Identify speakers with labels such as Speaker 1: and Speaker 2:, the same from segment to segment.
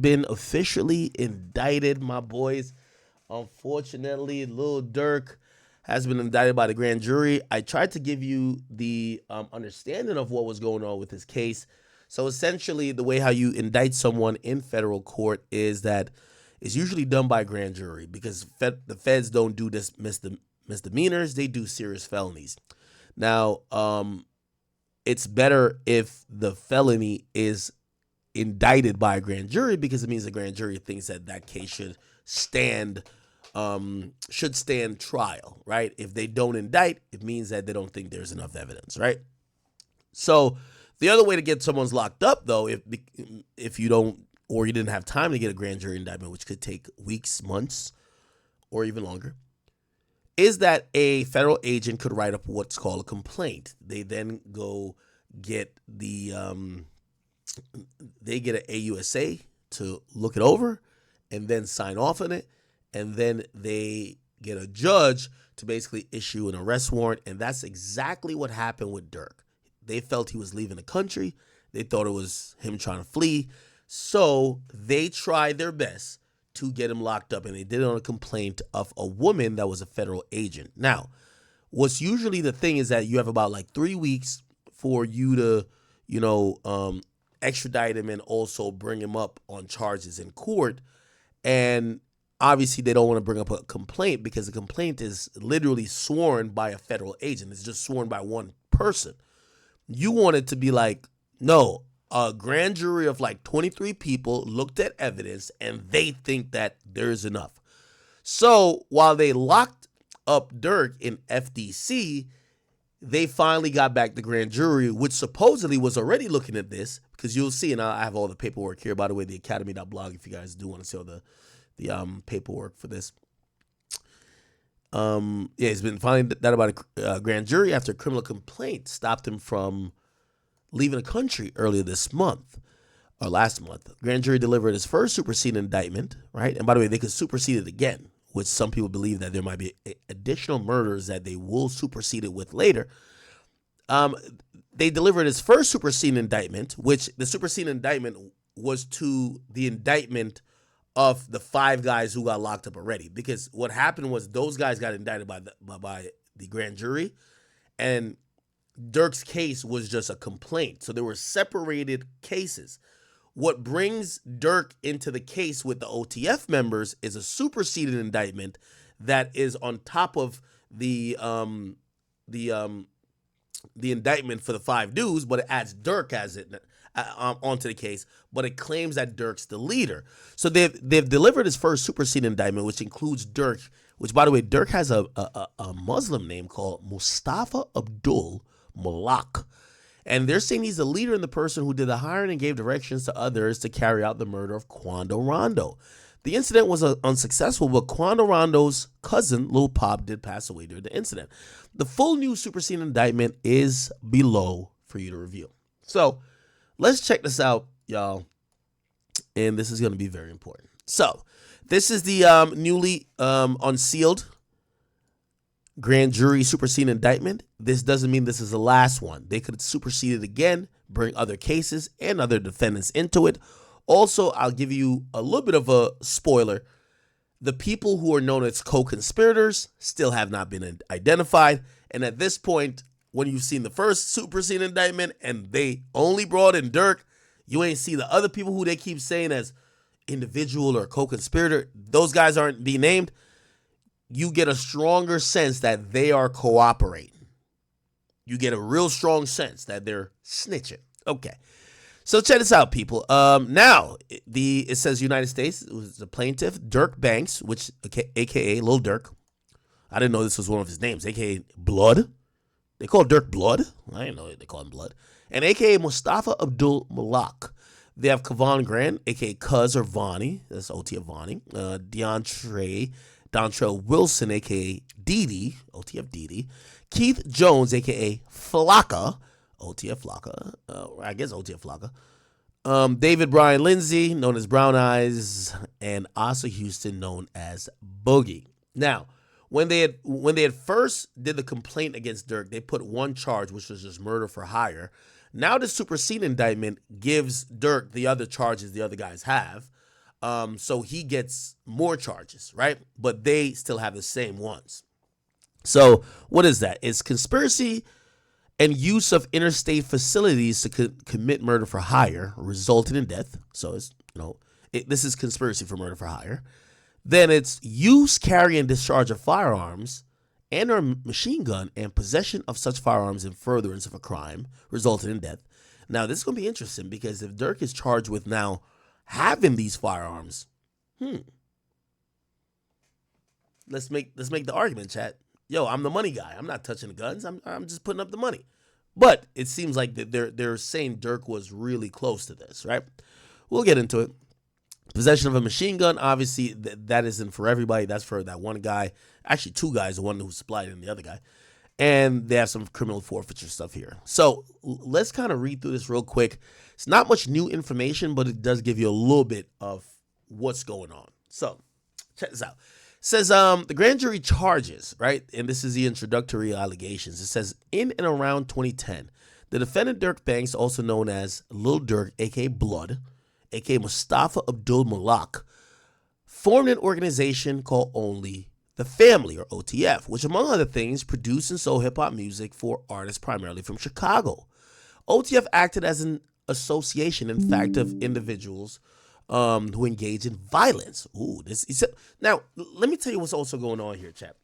Speaker 1: been officially indicted, my boys. Unfortunately, Lil Durk has been indicted by the grand jury. I tried to give you the understanding of what was going on with his case. So essentially, the way how you indict someone in federal court is that it's usually done by grand jury because the feds don't do this misdemeanors; they do serious felonies. Now, it's better if the felony is indicted by a grand jury because it means the grand jury thinks that that case stand trial, right? If they don't indict, it means that they don't think there's enough evidence, right? So the other way to get someone's locked up, though, if you don't or you didn't have time to get a grand jury indictment, which could take weeks, months, or even longer, is that a federal agent could write up what's called a complaint. They then go get they get an AUSA to look it over and then sign off on it. And then they get a judge to basically issue an arrest warrant. And that's exactly what happened with Durk. They felt he was leaving the country. They thought it was him trying to flee. So they tried their best to get him locked up. And they did it on a complaint of a woman that was a federal agent. Now, what's usually the thing is that you have about like 3 weeks for you to, extradite him and also bring him up on charges in court. And obviously they don't want to bring up a complaint because the complaint is literally sworn by a federal agent. It's just sworn by one person. You want it to be like, no, a grand jury of like 23 people looked at evidence and they think that there's enough. So while they locked up Durk in FDC, they finally got back the grand jury, which supposedly was already looking at this, because you'll see, and I have all the paperwork here, by the way, the academy.blog, if you guys do want to see all the paperwork for this. He's been finally that about a grand jury after a criminal complaint stopped him from leaving the country earlier this month, or last month. Grand jury delivered his first superseding indictment, right? And by the way, they could supersede it again, which some people believe that there might be additional murders that they will supersede it with later. They delivered his first superseding indictment, which the superseding indictment was to the indictment of the 5 guys who got locked up already. Because what happened was those guys got indicted by the grand jury, and Durk's case was just a complaint. So there were separated cases. What brings Durk into the case with the OTF members is a superseded indictment that is on top of the indictment for the 5 dudes, but it adds Durk as it onto the case, but it claims that Durk's the leader. So they've delivered his first superseded indictment, which includes Durk, which, by the way, Durk has a Muslim name called Mustafa Abdul Malak. And they're saying he's the leader and the person who did the hiring and gave directions to others to carry out the murder of Quando Rondo. The incident was unsuccessful, but Quando Rondo's cousin, Lil Pop, did pass away during the incident. The full new superseding indictment is below for you to review. So let's check this out, y'all. And this is going to be very important. So this is the newly unsealed grand jury superseding indictment. This doesn't mean this is the last one. They could supersede it again, bring other cases and other defendants into it. Also, I'll give you a little bit of a spoiler. The people who are known as co-conspirators still have not been identified. And at this point, when you've seen the first superseding indictment and they only brought in Durk, you ain't see the other people who they keep saying as individual or co-conspirator. Those guys aren't being named. You get a stronger sense that they are cooperating. You get a real strong sense that they're snitching. Okay. So check this out, people. Now, it says United States. It was the plaintiff, Durk Banks, which, a.k.a. Lil Durk. I didn't know this was one of his names, a.k.a. Blood. They call Durk Blood. I didn't know they call him Blood. And a.k.a. Mustafa Abdul Malak. They have Kavon Grant, a.k.a. Cuz or Vonnie. That's OTF Vonnie. Dontrell Wilson, a.k.a. Didi, OTF Didi. Keith Jones, a.k.a. Flocka, OTF Flocka. I guess OTF Flocka. David Brian Lindsay, known as Brown Eyes. And Asa Houston, known as Boogie. Now, when they had first did the complaint against Durk, they put one charge, which was just murder for hire. Now the superseding indictment gives Durk the other charges the other guys have. So he gets more charges, right? But they still have the same ones. So what is that? It's conspiracy and use of interstate facilities to commit murder for hire, resulting in death. So it's, this is conspiracy for murder for hire. Then it's use, carry, and discharge of firearms and or machine gun and possession of such firearms in furtherance of a crime, resulting in death. Now, this is going to be interesting because if Durk is charged with now having these firearms, let's make the argument, chat. Yo, I'm the money guy. I'm not touching the guns. I'm just putting up the money. But it seems like that they're saying Durk was really close to this, right? We'll get into it. Possession of a machine gun, obviously, that isn't for everybody. That's for that one guy. Actually, two guys, the one who supplied it and the other guy. And they have some criminal forfeiture stuff here. So let's kind of read through this real quick. It's not much new information, but it does give you a little bit of what's going on. So check this out. It says the grand jury charges, right? And this is the introductory allegations. It says in and around 2010, the defendant Durk Banks, also known as Lil Durk, a.k.a. Blood, a.k.a. Mustafa Abdul Malak, formed an organization called Only the Family, or OTF, which among other things produced and sold hip-hop music for artists primarily from Chicago. OTF acted as an association, in fact, of individuals who engage in violence. Now, let me tell you what's also going on here, chap.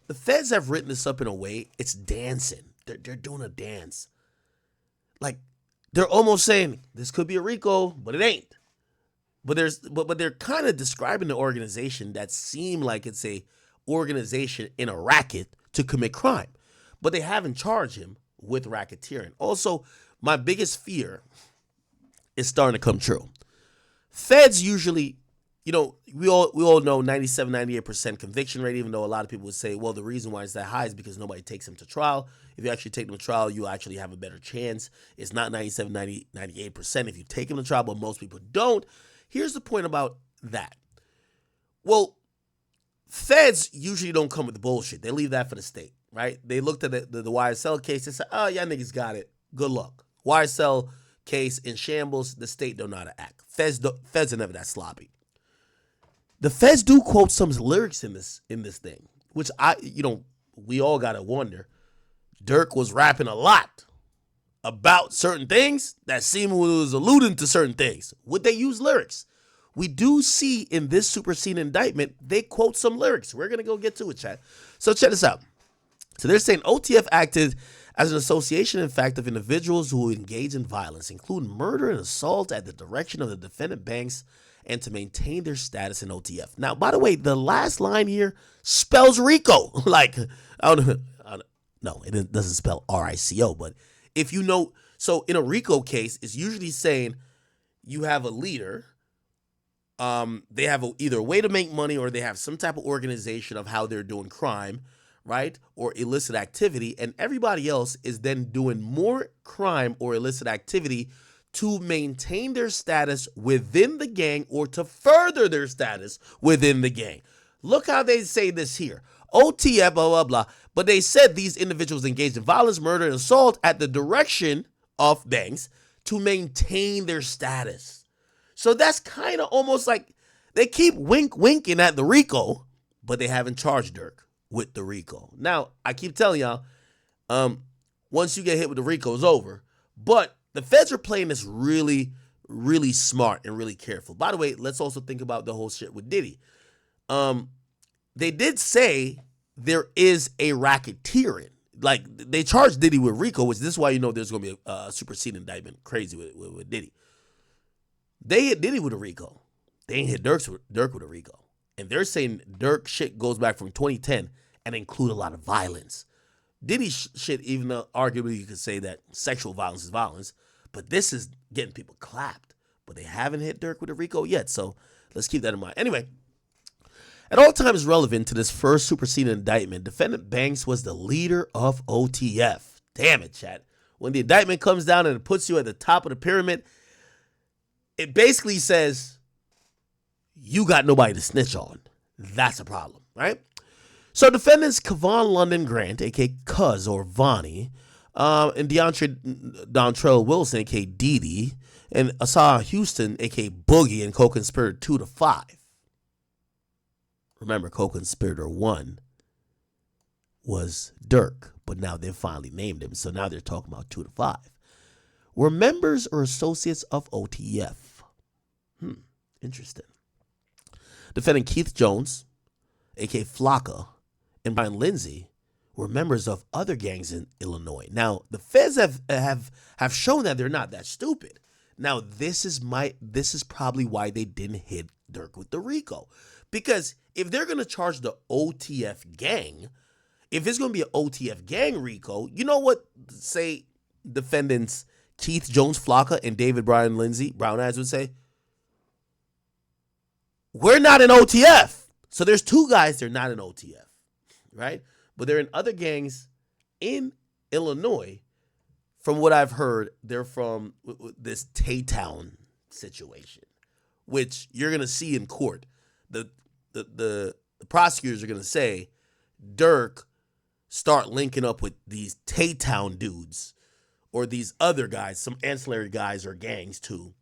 Speaker 1: The feds have written this up in a way, it's dancing. They're doing a dance. Like, they're almost saying, this could be a RICO, but it ain't. But they're kind of describing the organization that seem like it's a organization in a racket to commit crime. But they haven't charged him with racketeering. Also, my biggest fear is starting to come true. Feds usually, we all know 97, 98% conviction rate, even though a lot of people would say, well, the reason why it's that high is because nobody takes them to trial. If you actually take them to trial, you actually have a better chance. It's not 97, 90, 98% if you take them to trial, but most people don't. Here's the point about that. Well, feds usually don't come with the bullshit. They leave that for the state, right? They looked at the YSL case and said, oh, y'all niggas got it. Good luck. YSL case in shambles, the state don't know how to act. Feds are never that sloppy. The feds do quote some lyrics in this thing, which we all gotta wonder. Durk was rapping a lot about certain things that seemed was alluding to certain things. Would they use lyrics? We do see in this superseding indictment, they quote some lyrics. We're gonna go get to it, chat. So check this out. So they're saying OTF acted as an association, in fact, of individuals who engage in violence, including murder and assault at the direction of the defendant Banks, and to maintain their status in OTF. Now, by the way, the last line here spells RICO. Like, no, it doesn't spell RICO, but if you know, so in a RICO case, it's usually saying you have a leader, they have either a way to make money or they have some type of organization of how they're doing crime, right, or illicit activity, and everybody else is then doing more crime or illicit activity to maintain their status within the gang or to further their status within the gang. Look how they say this here. OTF, blah, blah, blah. But they said these individuals engaged in violence, murder, and assault at the direction of Banks to maintain their status. So that's kind of almost like they keep winking at the RICO, but they haven't charged Durk with the RICO. Now, I keep telling y'all, once you get hit with the RICO, it's over. But the feds are playing this really, really smart and really careful. By the way, let's also think about the whole shit with Diddy. They did say there is a racketeering. Like, they charged Diddy with RICO, which this is why you know there's going to be a superseding indictment crazy with Diddy. They hit Diddy with a RICO. They ain't hit Durk with a RICO. And they're saying Durk shit goes back from 2010 and include a lot of violence. Diddy shit, even though arguably you could say that sexual violence is violence, but this is getting people clapped. But they haven't hit Durk with a RICO yet, so let's keep that in mind. Anyway, at all times relevant to this first superseding indictment, defendant Banks was the leader of OTF. Damn it, chat. When the indictment comes down and it puts you at the top of the pyramid, it basically says, you got nobody to snitch on. That's a problem, right? So defendants Kevon London Grant, a.k.a. Cuz or Vonnie, and Dontrell Wilson, a.k.a. Dee Dee, and Asar Houston, aka Boogie, and co-conspirator 2 to 5. Remember, co-conspirator 1 was Durk, but now they've finally named him, so now they're talking about 2 to 5. Were members or associates of OTF. Interesting. Defendant Keith Jones, aka Flocka, and Brian Lindsay were members of other gangs in Illinois. Now, the feds have shown that they're not that stupid. Now, this is probably why they didn't hit Durk with the RICO. Because if they're going to charge the OTF gang, if it's going to be an OTF gang RICO, you know what, say, defendants Keith Jones, Flocka, and David Brian Lindsay, Brown Eyes would say? We're not an OTF. So there's two guys, they're not an OTF, right? But they're in other gangs in Illinois. From what I've heard, they're from this Taytown situation, which you're going to see in court. The prosecutors are going to say, Durk start linking up with these Taytown dudes or these other guys, some ancillary guys or gangs too,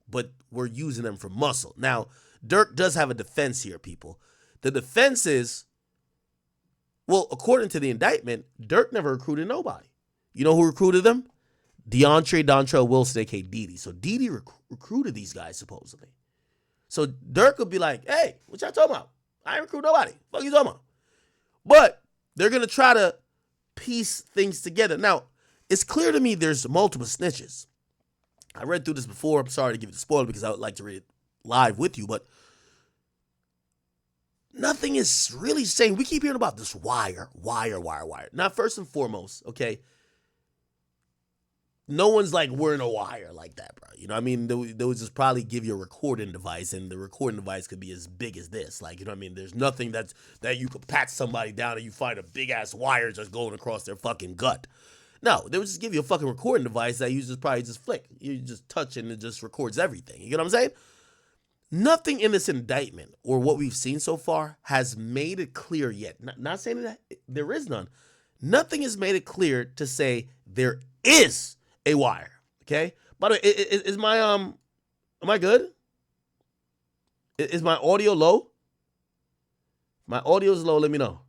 Speaker 1: but we're using them for muscle. Now, Durk does have a defense here, people. The defense is, well, according to the indictment, Durk never recruited nobody. You know who recruited them? Dontrell Wilson, a.k.a. Didi. So Didi recruited these guys, supposedly. So Durk would be like, hey, what y'all talking about? I ain't recruit nobody. Fuck you talking about? But they're going to try to piece things together. Now, it's clear to me there's multiple snitches. I read through this before. I'm sorry to give it a spoiler because I would like to read it live with you, but nothing is really saying. We keep hearing about this wire. Now, first and foremost, okay, no one's like wearing a wire like that, bro. You know what I mean? They would just probably give you a recording device, and the recording device could be as big as this. Like, you know what I mean? There's nothing that you could pat somebody down and you find a big-ass wire just going across their fucking gut. No, they would just give you a fucking recording device that you just probably just flick. You just touch and it just records everything. You get what I'm saying? Nothing in this indictment or what we've seen so far has made it clear yet. Not saying that there is none. Nothing has made it clear to say there is a wire. Okay? By the way, is my am I good? Is my audio low? My audio is low, let me know.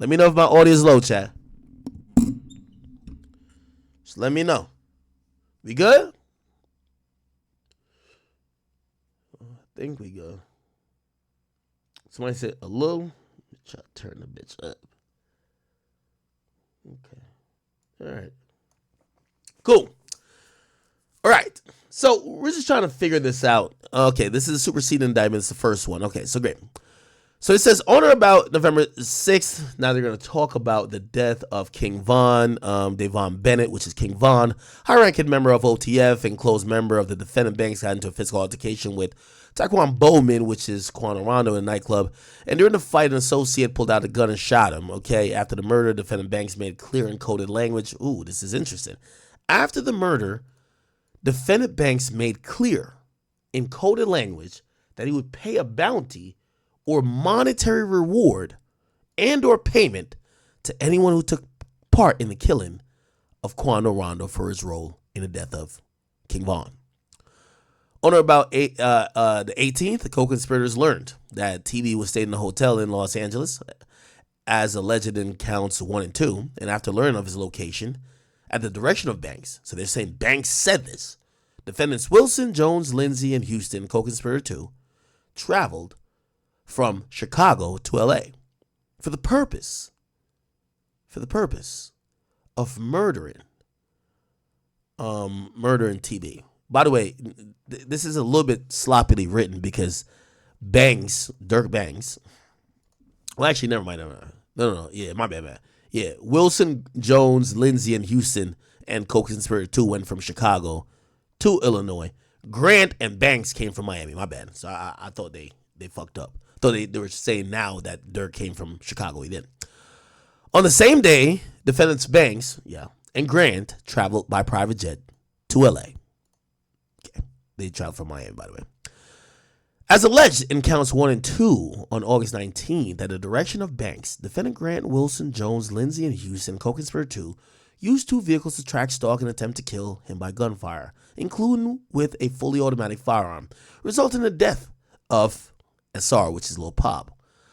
Speaker 1: Let me know if my audio is low, chat. Just let me know. We good? I think we good. Somebody said a little. Try to turn the bitch up. Okay. All right. Cool. All right. So we're just trying to figure this out. Okay, this is a superseding indictment. It's the first one. Okay, so great. So it says, on or about November 6th, now they're going to talk about the death of King Von, Davon Bennett, which is King Von, high-ranking member of OTF and close member of the defendant banks, got into a physical altercation with Taquan Bowman, which is Quan Rondo, in a nightclub. And during the fight, an associate pulled out a gun and shot him. Okay, after the murder, defendant Banks made clear in coded language. Ooh, this is interesting. After the murder, defendant Banks made clear in coded language that he would pay a bounty or monetary reward and or payment to anyone who took part in the killing of Quan Rondo for his role in the death of King Von. On or about the 18th, the co-conspirators learned that TV was staying in a hotel in Los Angeles as alleged in counts 1 and 2, and after learning of his location, at the direction of Banks, so they're saying Banks said this, defendants Wilson, Jones, Lindsay, and Houston, co-conspirator 2, traveled from Chicago to LA for the purpose of murdering TB. By the way, this is a little bit sloppily written because Durk Banks, well, actually, never mind. No. Yeah, my bad. Yeah, Wilson, Jones, Lindsay, and Houston and co-conspirator 2 went from Chicago to Illinois. Grant and Banks came from Miami. My bad. So I thought they fucked up. Though they were saying now that Durk came from Chicago. He didn't. On the same day, defendants Banks, and Grant traveled by private jet to LA. Okay. They traveled from Miami, by the way. As alleged in counts 1 and 2 on August 19th, at the direction of Banks, defendant Grant, Wilson, Jones, Lindsay, and Houston, co-conspirator 2, used 2 vehicles to track, stalk, and attempt to kill him by gunfire, including with a fully automatic firearm, resulting in the death of SR, which is Lil Pop.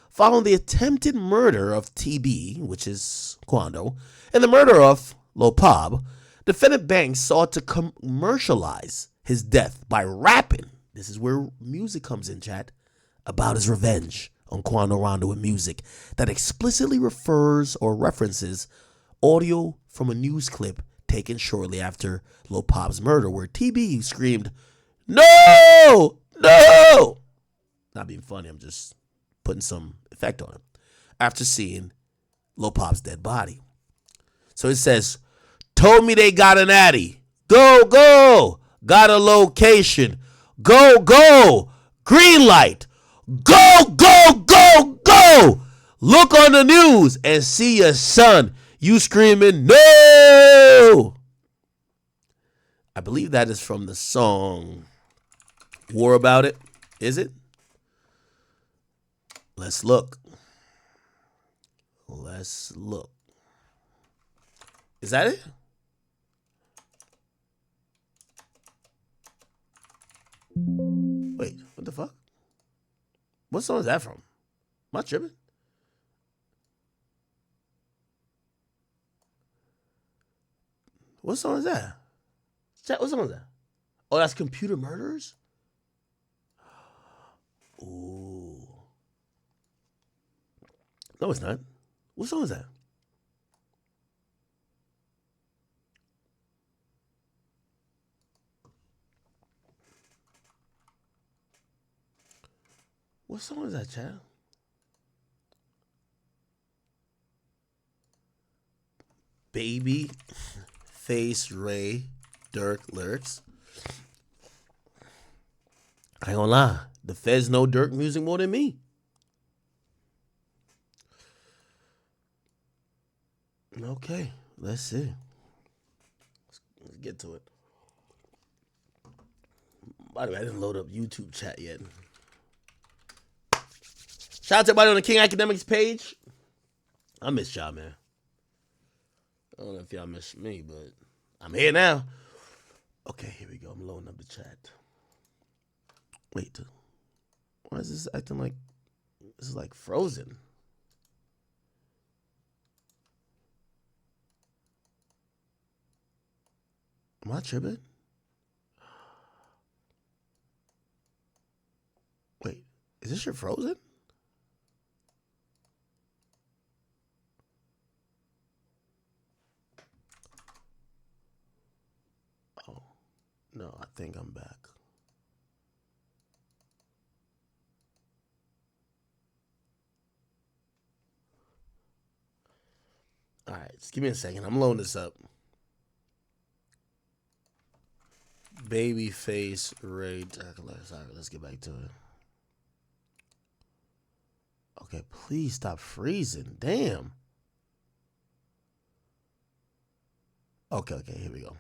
Speaker 1: Following the attempted murder of TB, which is Quando, and the murder of Lil Pop, defendant Banks sought to commercialize his death by rapping. This is where music comes in, chat. About his revenge on Quando Rondo with music that explicitly refers or references audio from a news clip taken shortly after Lil Pop's murder, where TB screamed, "No! No!" Not being funny, I'm just putting some effect on him. After seeing Lil Pop's dead body. So it says, told me they got an addy. Go, go! Got a location. Go, go! Green light. Go, go, go, go! Look on the news and see your son. You screaming, no! I believe that is from the song War About It. Is it? Let's look. Let's look. Is that it? Wait, what the fuck? What song is that from? Am I tripping? What song is that? Chat, what song is that? Oh, that's Computer Murderers? Ooh. No, it's not. What song is that? What song is that, child? Baby Face Ray Durk lyrics. I ain't gonna lie. The feds know Durk music more than me. Okay, let's see. Let's get to it. By the way, I didn't load up YouTube chat yet. Shout out to everybody on the King Akademiks page. I miss y'all, man. I don't know if y'all miss me, but I'm here now. Okay, here we go. I'm loading up the chat. Wait, why is this acting like this is like frozen? Am I tripping? Wait, is this shit frozen? Oh, no, I think I'm back. All right, just give me a second. I'm loading this up. Babyface Ray Durk. Sorry, let's get back to it. Okay, please stop freezing. Damn. Okay, here we go.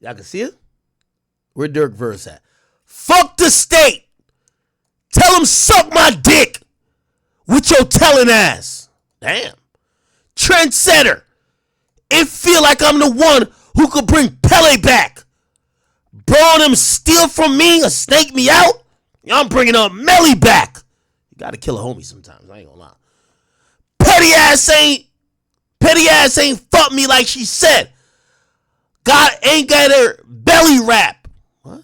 Speaker 1: Y'all can see it? Where Durk verse at? Fuck the state. Tell him suck my dick with your telling ass. Damn. Trendsetter. It feel like I'm the one who could bring Pele back. Bro, them steal from me or snake me out. I'm bringing up Melly back. You gotta kill a homie sometimes. I ain't gonna lie. Petty ass ain't fuck me like she said. God ain't got her belly wrap. What?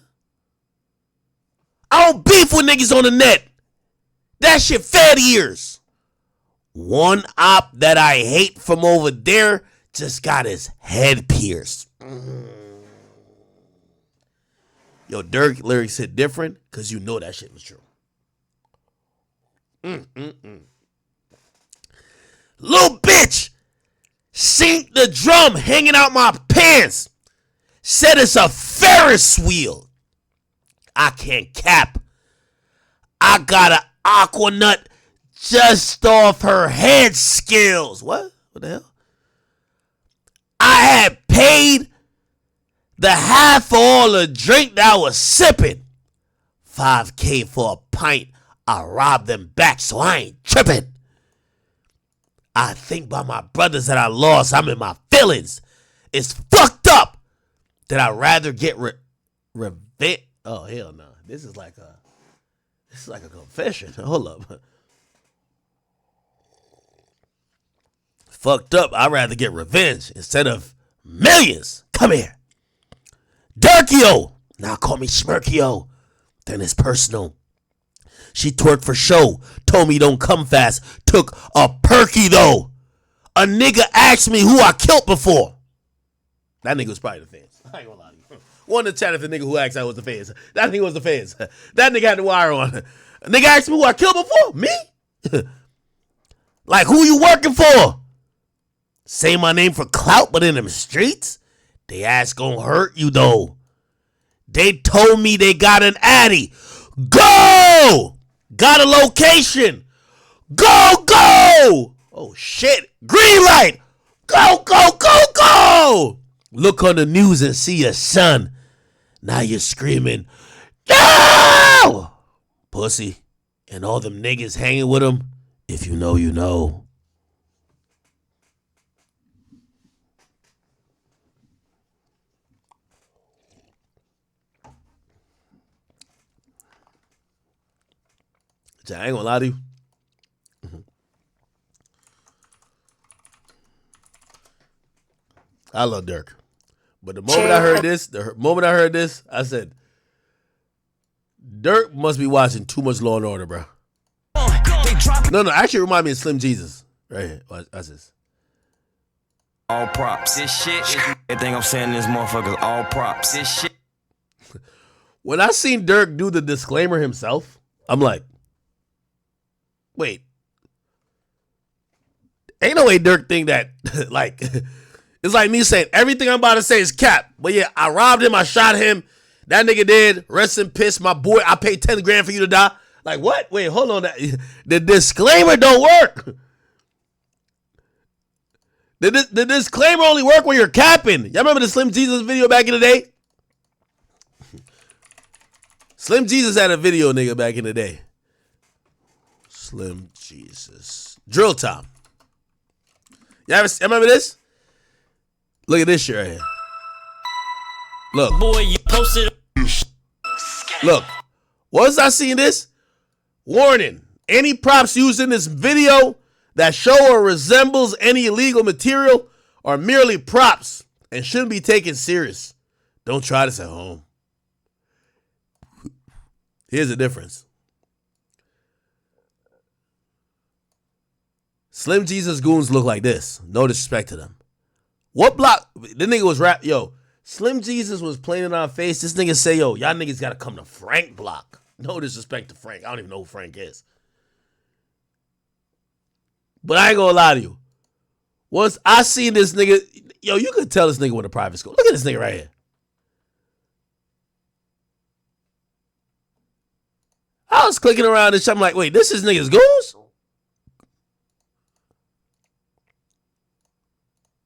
Speaker 1: I don't beef with niggas on the net. That shit fed ears. One op that I hate from over there just got his head pierced. Yo, Durk lyrics hit different because you know that shit was true. Little bitch synced the drum hanging out my pants. Said it's a Ferris wheel. I can't cap. I got an aqua nut just off her head skills. What? What the hell? I had paid the half for all the drink that I was sipping. $5K for a pint. I robbed them back, so I ain't tripping. I think by my brothers that I lost, I'm in my feelings. feelings. It's fucked up that I'd rather get revenge. Oh, hell no. This is like a confession. Hold up. Fucked up. I'd rather get revenge instead of millions. Come here. Durkio. Now call me Smirkio. Then it's personal. She twerked for show. Told me don't come fast. Took a perky though. A nigga asked me who I killed before. That nigga was probably the fans. I ain't gonna lie to you. One to chat if the nigga who asked that was the fans. That nigga was the fans. That nigga had the wire on. A nigga asked me who I killed before. Me? Like who you working for? Say my name for clout, but in them streets, they ass gonna hurt you though. They told me they got an addy. Go! Got a location. Go, go! Oh shit. Green light. Go, go, go, go! Look on the news and see your son. Now you're screaming, no! Pussy. And all them niggas hanging with him. If you know, you know. I ain't gonna lie to you. I love Durk. But the moment I heard this, I said, Durk must be watching too much Law and Order, bro. No, actually remind me of Slim Jesus. Right here. Watch this.
Speaker 2: All props. This shit, everything I'm saying in this motherfucker, all props. This shit.
Speaker 1: When I seen Durk do the disclaimer himself, I'm like, wait. Ain't no way Durk think that, like, it's like me saying everything I'm about to say is cap. But yeah, I robbed him, I shot him. That nigga did. Rest in piss, my boy. I paid 10 grand for you to die. Like, what? Wait, hold on. The disclaimer don't work. The disclaimer only work when you're capping. Y'all remember the Slim Jesus video back in the day? Slim Jesus had a video, nigga, back in the day. Slim Jesus. Drill time. Y'all remember this? Look at this shit right here. Look.
Speaker 3: Boy, you posted.
Speaker 1: Look. Once I seen this, warning. Any props used in this video that show or resembles any illegal material are merely props and shouldn't be taken serious. Don't try this at home. Here's the difference. Slim Jesus goons look like this. No disrespect to them. What block? The nigga was rap. Yo, Slim Jesus was playing it on face. This nigga say, yo, y'all niggas gotta come to Frank block. No disrespect to Frank. I don't even know who Frank is. But I ain't gonna lie to you. Once I seen this nigga, yo, you could tell this nigga went to private school. Look at this nigga right here. I was clicking around this shit. I'm like, wait, this is niggas goons?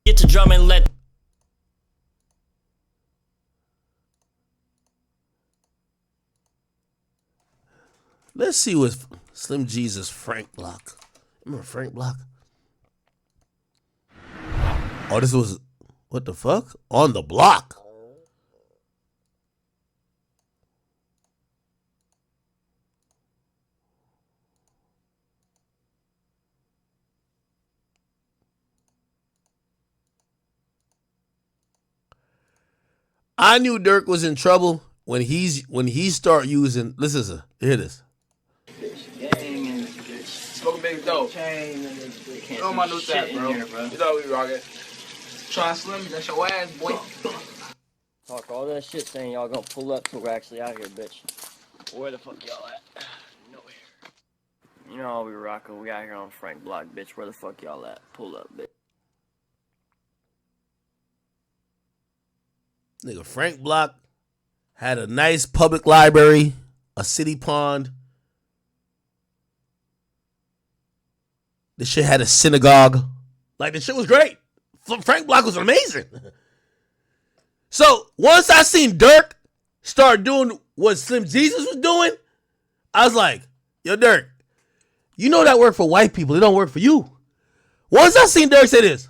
Speaker 3: Get to drum and let.
Speaker 1: Let's see what's Slim Jesus Frank block. Remember Frank block? Oh, this was, what the fuck? On the block. I knew Durk was in trouble when he start using. Listen, hear this.
Speaker 4: Smoking big dope. On my new tap, bro. You know we rockin'. Try Slim, that's your ass, boy.
Speaker 5: Talk all that shit saying y'all gonna pull up till we're actually out here, bitch.
Speaker 3: Where the fuck y'all at? Nowhere.
Speaker 5: You know how we rockin'. We out here on Frank Block, bitch. Where the fuck y'all at? Pull up, bitch.
Speaker 1: Nigga, Frank Block had a nice public library, a city pond. This shit had a synagogue. Like, this shit was great. Frank Block was amazing. So, once I seen Durk start doing what Slim Jesus was doing, I was like, yo, Durk, you know that work for white people. It don't work for you. Once I seen Durk say this.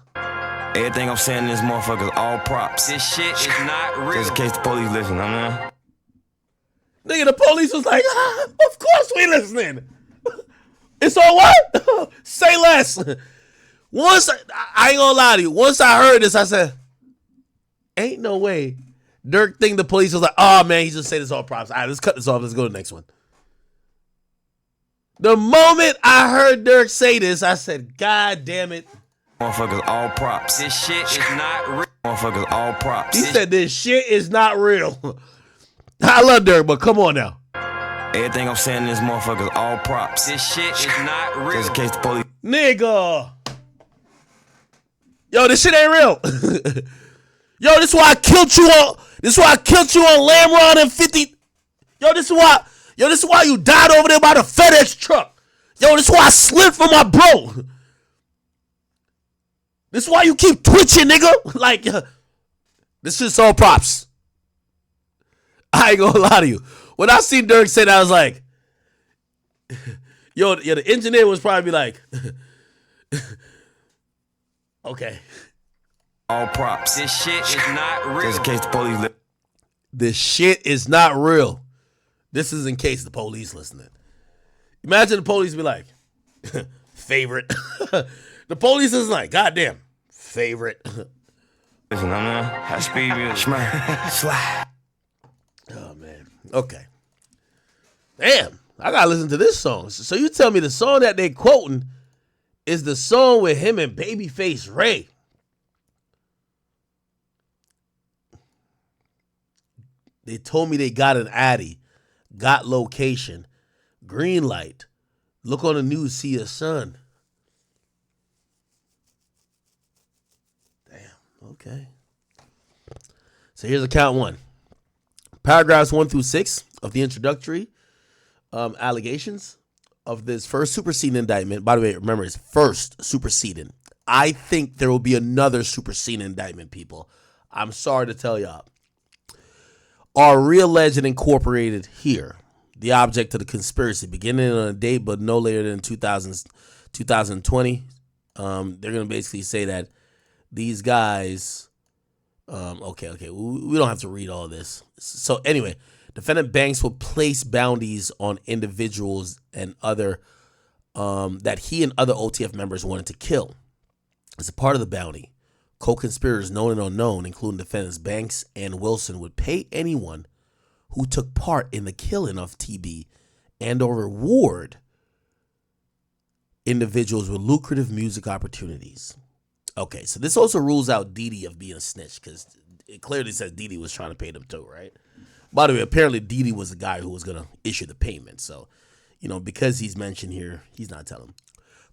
Speaker 2: Everything I'm saying in this motherfucker is all props. This shit is not real. Just in case the police listen, I mean.
Speaker 1: Nigga, the police was like, of course we listening. It's all what? Say less. Once, I ain't gonna lie to you, once I heard this, I said, ain't no way. Durk think the police was like, oh man, he just said it's all props. All right, let's cut this off. Let's go to the next one. The moment I heard Durk say this, I said, God damn it.
Speaker 2: Motherfuckers all props. This shit is not real. Motherfuckers all props.
Speaker 1: He said this shit is not real. I love Durk, but come on now.
Speaker 2: Everything I'm saying in this motherfucker is all props. This shit is not real. Just in case the police.
Speaker 1: Nigga. Yo, this shit ain't real. Yo, this is why I killed you on. This is why I killed you on Lamron and 50. Yo, this is why you died over there by the FedEx truck. Yo, this is why I slipped for my bro. This is why you keep twitching, nigga. Like, this shit's all props. I ain't gonna lie to you. When I seen Durk say that, I was like, yo, the engineer was probably like, okay.
Speaker 2: All props. This shit is not real. Just in case the police.
Speaker 1: This shit is not real. This is in case the police listening. Imagine the police be like, favorite. The police is like, goddamn, favorite.
Speaker 2: Listen, I'm high speed music. Slide.
Speaker 1: Oh man. Okay. Damn, I gotta listen to this song. So you tell me the song that they quoting is the song with him and Babyface Ray. They told me they got an Addy, got location, green light. Look on the news, see your son. Damn, okay. So here's account one. Paragraphs 1 through 6 of the introductory allegations of this first superseding indictment. By the way, remember, it's first superseding. I think there will be another superseding indictment, people. I'm sorry to tell y'all. Are re-alleged and incorporated here. The object of the conspiracy, beginning on a date but no later than 2020. They're going to basically say that these guys... Okay. We don't have to read all this. So anyway, defendant Banks will place bounties on individuals and other that he and other OTF members wanted to kill. As a part of the bounty, co-conspirators known and unknown, including defendants Banks and Wilson, would pay anyone who took part in the killing of TB and or reward individuals with lucrative music opportunities. Okay, so this also rules out Didi of being a snitch because it clearly says Didi was trying to pay them too, right? By the way, apparently Didi was the guy who was going to issue the payment. So, because he's mentioned here, he's not telling.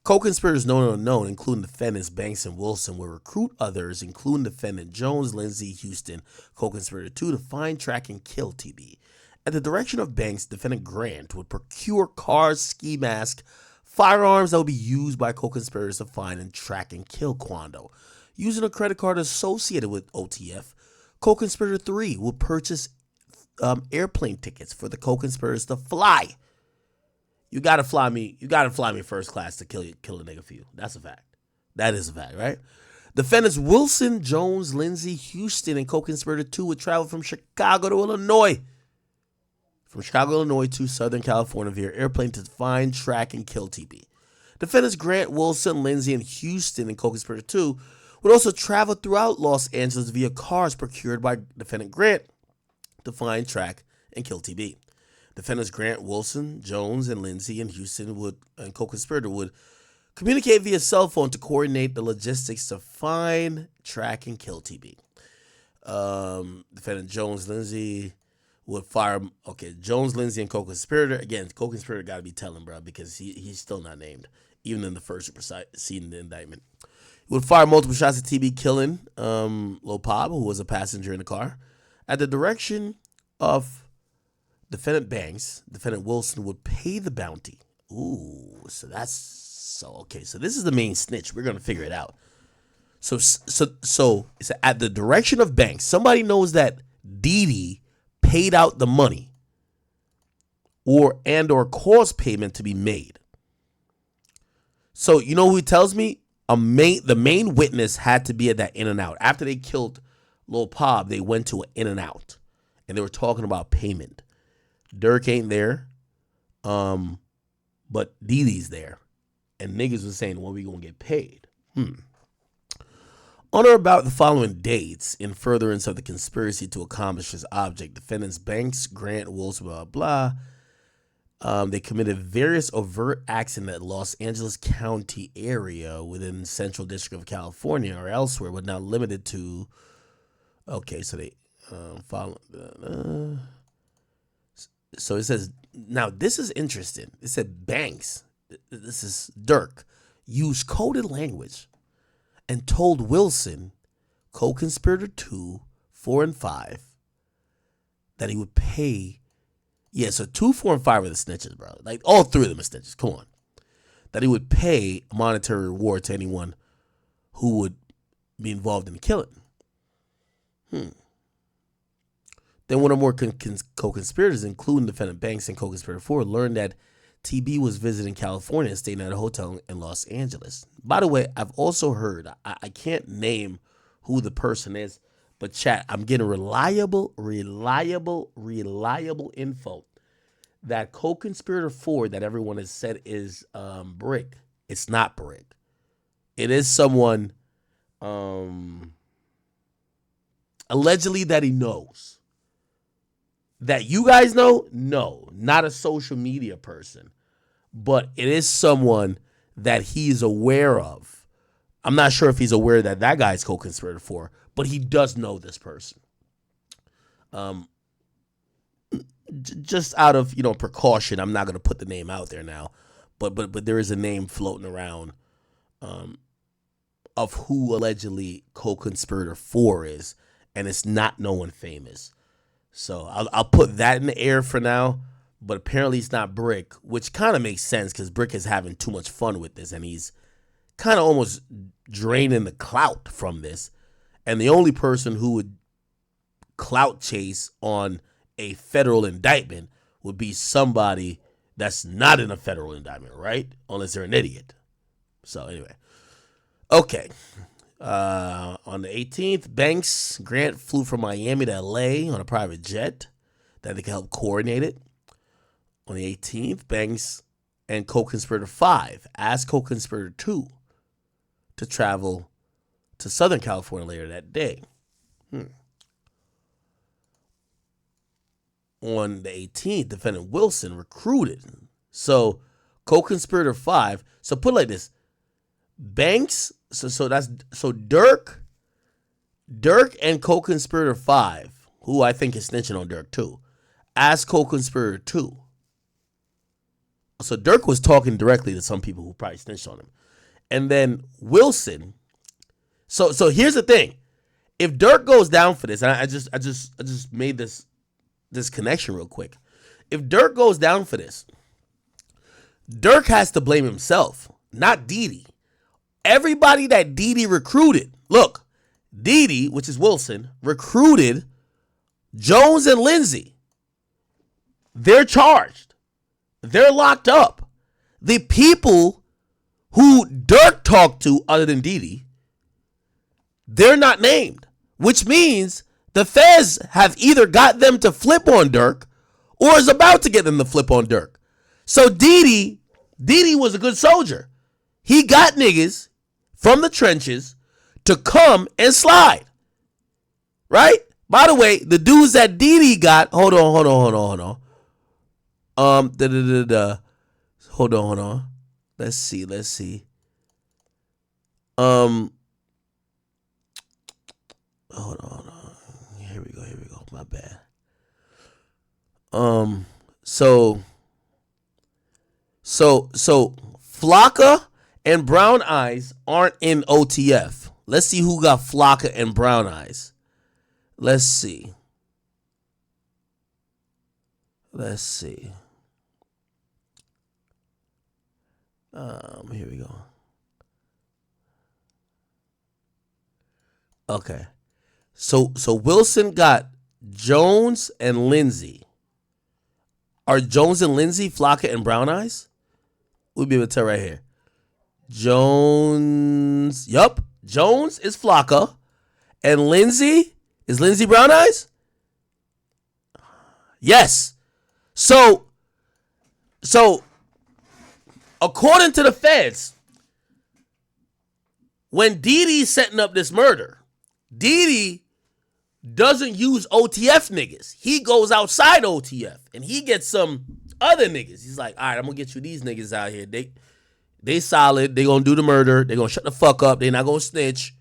Speaker 1: Co-conspirators known and unknown, including defendants Banks and Wilson, will recruit others, including defendant Jones, Lindsay, Houston, co-conspirator 2, to find, track, and kill TB. At the direction of Banks, defendant Grant would procure cars, ski mask, firearms that would be used by co-conspirators to find and track and kill Quando. Using a credit card associated with OTF, co-conspirator 3 will purchase airplane tickets for the co-conspirators to fly. You gotta fly me first class to kill a nigga for you. That's a fact. That is a fact, right? Defendants Wilson, Jones, Lindsay, Houston, and co-conspirator 2 would travel from Chicago to Illinois. From Chicago, Illinois to Southern California via airplane to find, track, and kill TB. Defendants Grant, Wilson, Lindsay, and Houston and co-conspirator 2 would also travel throughout Los Angeles via cars procured by defendant Grant to find, track, and kill TB. Defendants Grant, Wilson, Jones, and Lindsay and Houston and co-conspirator would communicate via cell phone to coordinate the logistics to find, track, and kill TB. Defendant Jones, Lindsay would fire. Okay, Jones, Lindsay, and co-conspirator. Again, co-conspirator got to be telling, bro, because he's still not named, even in the first superseding indictment. He would fire multiple shots at TB, killing Lil Pop, who was a passenger in the car. At the direction of defendant Banks, defendant Wilson would pay the bounty. Ooh, so okay. So this is the main snitch. We're gonna figure it out. So it's at the direction of Banks. Somebody knows that Didi paid out the money or caused payment to be made. So you know who he tells me? The main witness had to be at that In-N-Out. After they killed Lil Pop, they went to an In-N-Out, and they were talking about payment. Durk ain't there, but Didi's there, and niggas was saying, when we gonna get paid? On or about the following dates, in furtherance of the conspiracy to accomplish this object, defendants Banks, Grant, Wilson, blah, blah, they committed various overt acts in the Los Angeles County area within Central District of California or elsewhere, but not limited to. Okay, so they follow. So it says, now this is interesting. It said Banks, this is Durk, used coded language and told Wilson, co-conspirator 2, 4, and 5, that he would pay. Yeah, so 2, 4, and 5 are the snitches, bro. Like, all 3 of them are snitches. Come on. That he would pay a monetary reward to anyone who would be involved in the killing. Then one or more co-conspirators, including defendant Banks and co-conspirator 4, learned that TB was visiting California and staying at a hotel in Los Angeles. By the way, I've also heard, I can't name who the person is, but chat, I'm getting reliable info that co-conspirator 4 that everyone has said is Brick. It's not Brick. It is someone allegedly that he knows. That you guys know? No, not a social media person, but it is someone that he's aware of. I'm not sure if he's aware that that guy's co-conspirator 4, but he does know this person. Just out of, precaution, I'm not going to put the name out there now, but there is a name floating around of who allegedly co-conspirator 4 is, and it's not no one famous. So I'll put that in the air for now, but apparently it's not Brick, which kind of makes sense because Brick is having too much fun with this, and he's kind of almost draining the clout from this. And the only person who would clout chase on a federal indictment would be somebody that's not in a federal indictment, right? Unless they're an idiot. So anyway, okay. On the 18th, Banks Grant flew from Miami to LA on a private jet that they could help coordinate it. On the 18th, Banks and co-conspirator 5 asked co-conspirator 2 to travel to Southern California later that day. On the 18th, defendant Wilson recruited. So co-conspirator 5, so put it like this. Banks, so Durk and co-conspirator 5, who I think is snitching on Durk too, asked co-conspirator 2. So Durk was talking directly to some people who probably snitched on him. And then Wilson, so here's the thing. If Durk goes down for this, and I just made this connection real quick. If Durk goes down for this, Durk has to blame himself, not Didi. Everybody that Didi recruited, look, Didi, which is Wilson, recruited Jones and Lindsay. They're charged. They're locked up. The people who Durk talked to other than Didi, they're not named, which means the feds have either got them to flip on Durk or is about to get them to flip on Durk. So Didi was a good soldier. He got niggas from the trenches to come and slide. Right? By the way, the dudes that Didi got, hold on. Hold on. Let's see. Hold on. Here we go. My bad. So Flocka and Brown Eyes aren't in OTF. Let's see who got Flocka and Brown Eyes. Let's see. Here we go. Okay. So Wilson got Jones and Lindsay. Are Jones and Lindsay Flocka and Brown Eyes? We'll be able to tell right here. Jones. Yup. Jones is Flocka. And Lindsay is Lindsay Brown Eyes? Yes. So according to the feds, when Didi's setting up this murder, Didi doesn't use OTF niggas. He goes outside OTF and he gets some other niggas. He's like, all right, I'm gonna get you these niggas out here. They solid. They gonna do the murder. They gonna shut the fuck up. They not gonna snitch.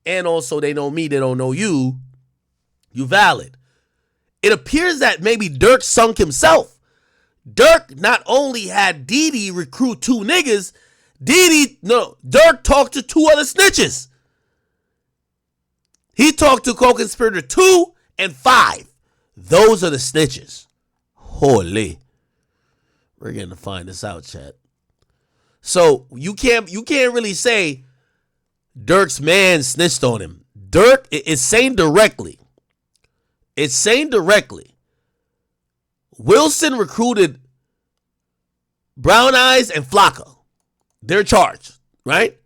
Speaker 1: And also they know me. They don't know you. You Valid. It appears that maybe Durk sunk himself. Durk not only had Didi recruit 2 niggas, Durk talked to 2 other snitches. He talked to co-conspirator 2 and 5. Those are the snitches. Holy. We're going to find this out, chat. So you can't really say Durk's man snitched on him. Durk is saying directly. It's saying directly. Wilson recruited Brown Eyes and Flocka. They're charged, right?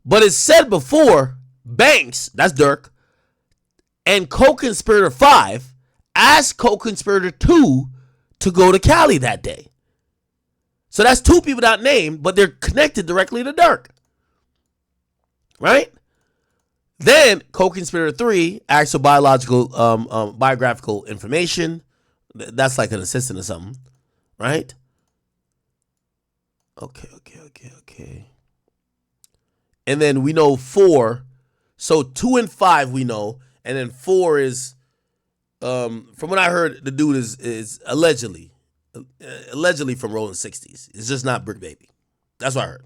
Speaker 1: But it's said before, Banks, that's Durk, and co-conspirator 5 asked co-conspirator 2 to go to Cali that day. So that's 2 people not named, but they're connected directly to Durk. Right? Then co-conspirator 3 asked for biographical information. That's like an assistant or something. Right? Okay. And then we know 4. So 2 and 5 we know. And then 4 is, from what I heard, the dude is allegedly from Rolling 60s. It's just not Brick Baby. That's what I heard.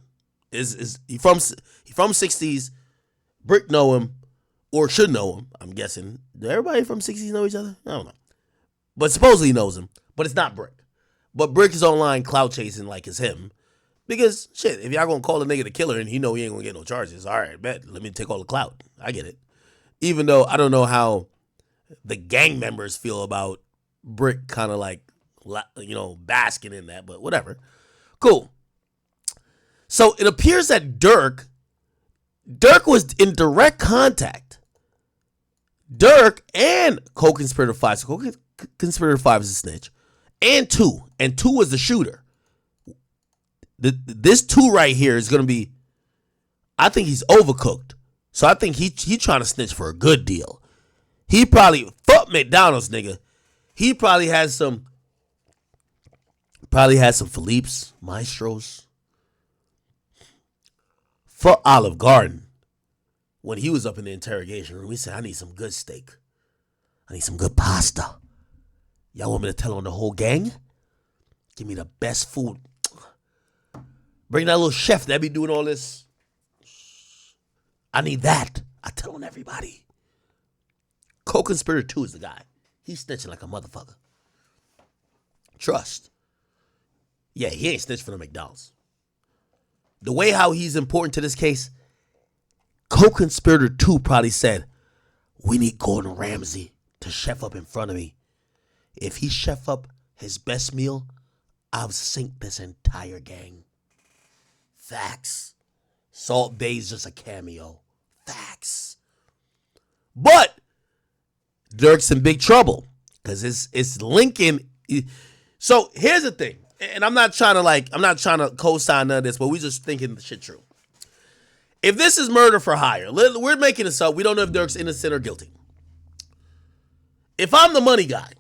Speaker 1: He from 60s. Brick know him, or should know him, I'm guessing. Do everybody from 60s know each other? I don't know. But supposedly he knows him. But it's not Brick. But Brick is online clout chasing like it's him. Because, shit, if y'all gonna call a nigga the killer and he know he ain't gonna get no charges, all right, bet. Let me take all the clout. I get it. Even though I don't know how the gang members feel about Brick kind of like, basking in that, but whatever. Cool. So it appears that Durk was in direct contact. Durk and co-conspirator 5. So co-conspirator 5 is a snitch. And 2. And 2 was the shooter. This 2 right here is going to be, I think he's overcooked. So I think he trying to snitch for a good deal. He probably, fuck McDonald's, nigga. He probably has some Philippe's, Maestros. For Olive Garden. When he was up in the interrogation room, he said, I need some good steak. I need some good pasta. Y'all want me to tell on the whole gang? Give me the best food. Bring that little chef that be doing all this. I need that. I tell on everybody. Co-conspirator 2 is the guy. He's snitching like a motherfucker. Trust. Yeah, he ain't snitched for the McDonald's. The way how he's important to this case, co-conspirator 2 probably said, we need Gordon Ramsay to chef up in front of me. If he chef up his best meal, I'll sink this entire gang. Facts. Salt Bay's just a cameo. Facts. But Durk's in big trouble because it's linking. So here's the thing, and I'm not trying to co-sign none of this, but we just thinking the shit true. If this is murder for hire, we're making this up. We don't know if Durk's innocent or guilty. If I'm the money guy,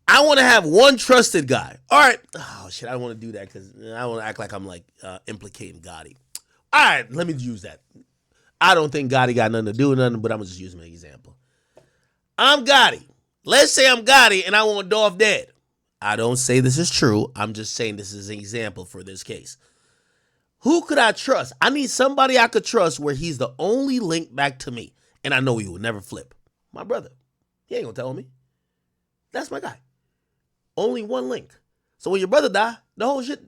Speaker 1: I want to have one trusted guy. All right. Oh, shit, I don't want to do that because I don't want to act like I'm implicating Gotti. All right, let me use that. I don't think Gotti got nothing to do with nothing, but I'm going to just use him as an example. I'm Gotti. Let's say I'm Gotti and I want Dolph dead. I don't say this is true. I'm just saying this is an example for this case. Who could I trust? I need somebody I could trust where he's the only link back to me. And I know he will never flip. My brother. He ain't going to tell me. That's my guy. Only one link. So when your brother die, the whole shit,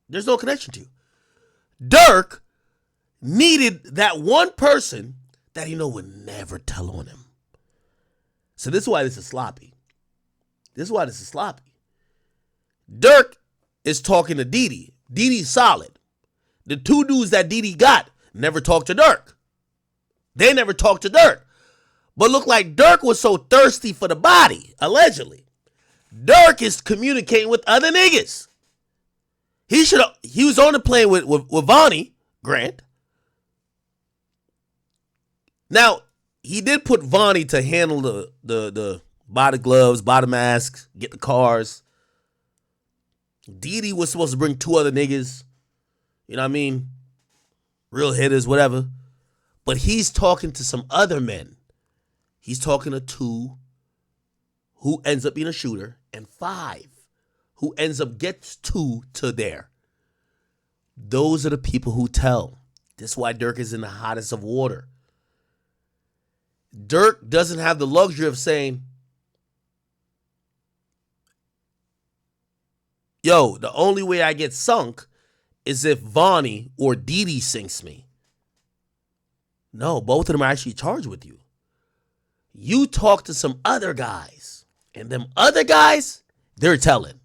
Speaker 1: there's no connection to you. Durk needed that one person that he know would never tell on him. So this is why this is sloppy. Durk is talking to Didi. Didi's solid. The two dudes that Didi got never talked to Durk. They never talked to Durk. But look like Durk was so thirsty for the body, allegedly. Durk is communicating with other niggas. He was on the plane with Vonnie Grant. Now, he did put Vonnie to handle the body gloves, body masks, get the cars. Didi was supposed to bring two other niggas. You know what I mean? Real hitters, whatever. But he's talking to some other men. He's talking to 2 who ends up being a shooter and 5 who ends up gets 2 to there. Those are the people who tell. That's why Durk is in the hottest of water. Durk doesn't have the luxury of saying, yo, the only way I get sunk is if Vonnie or Didi sinks me. No, both of them are actually charged with you. You talk to some other guys, and them other guys, they're telling,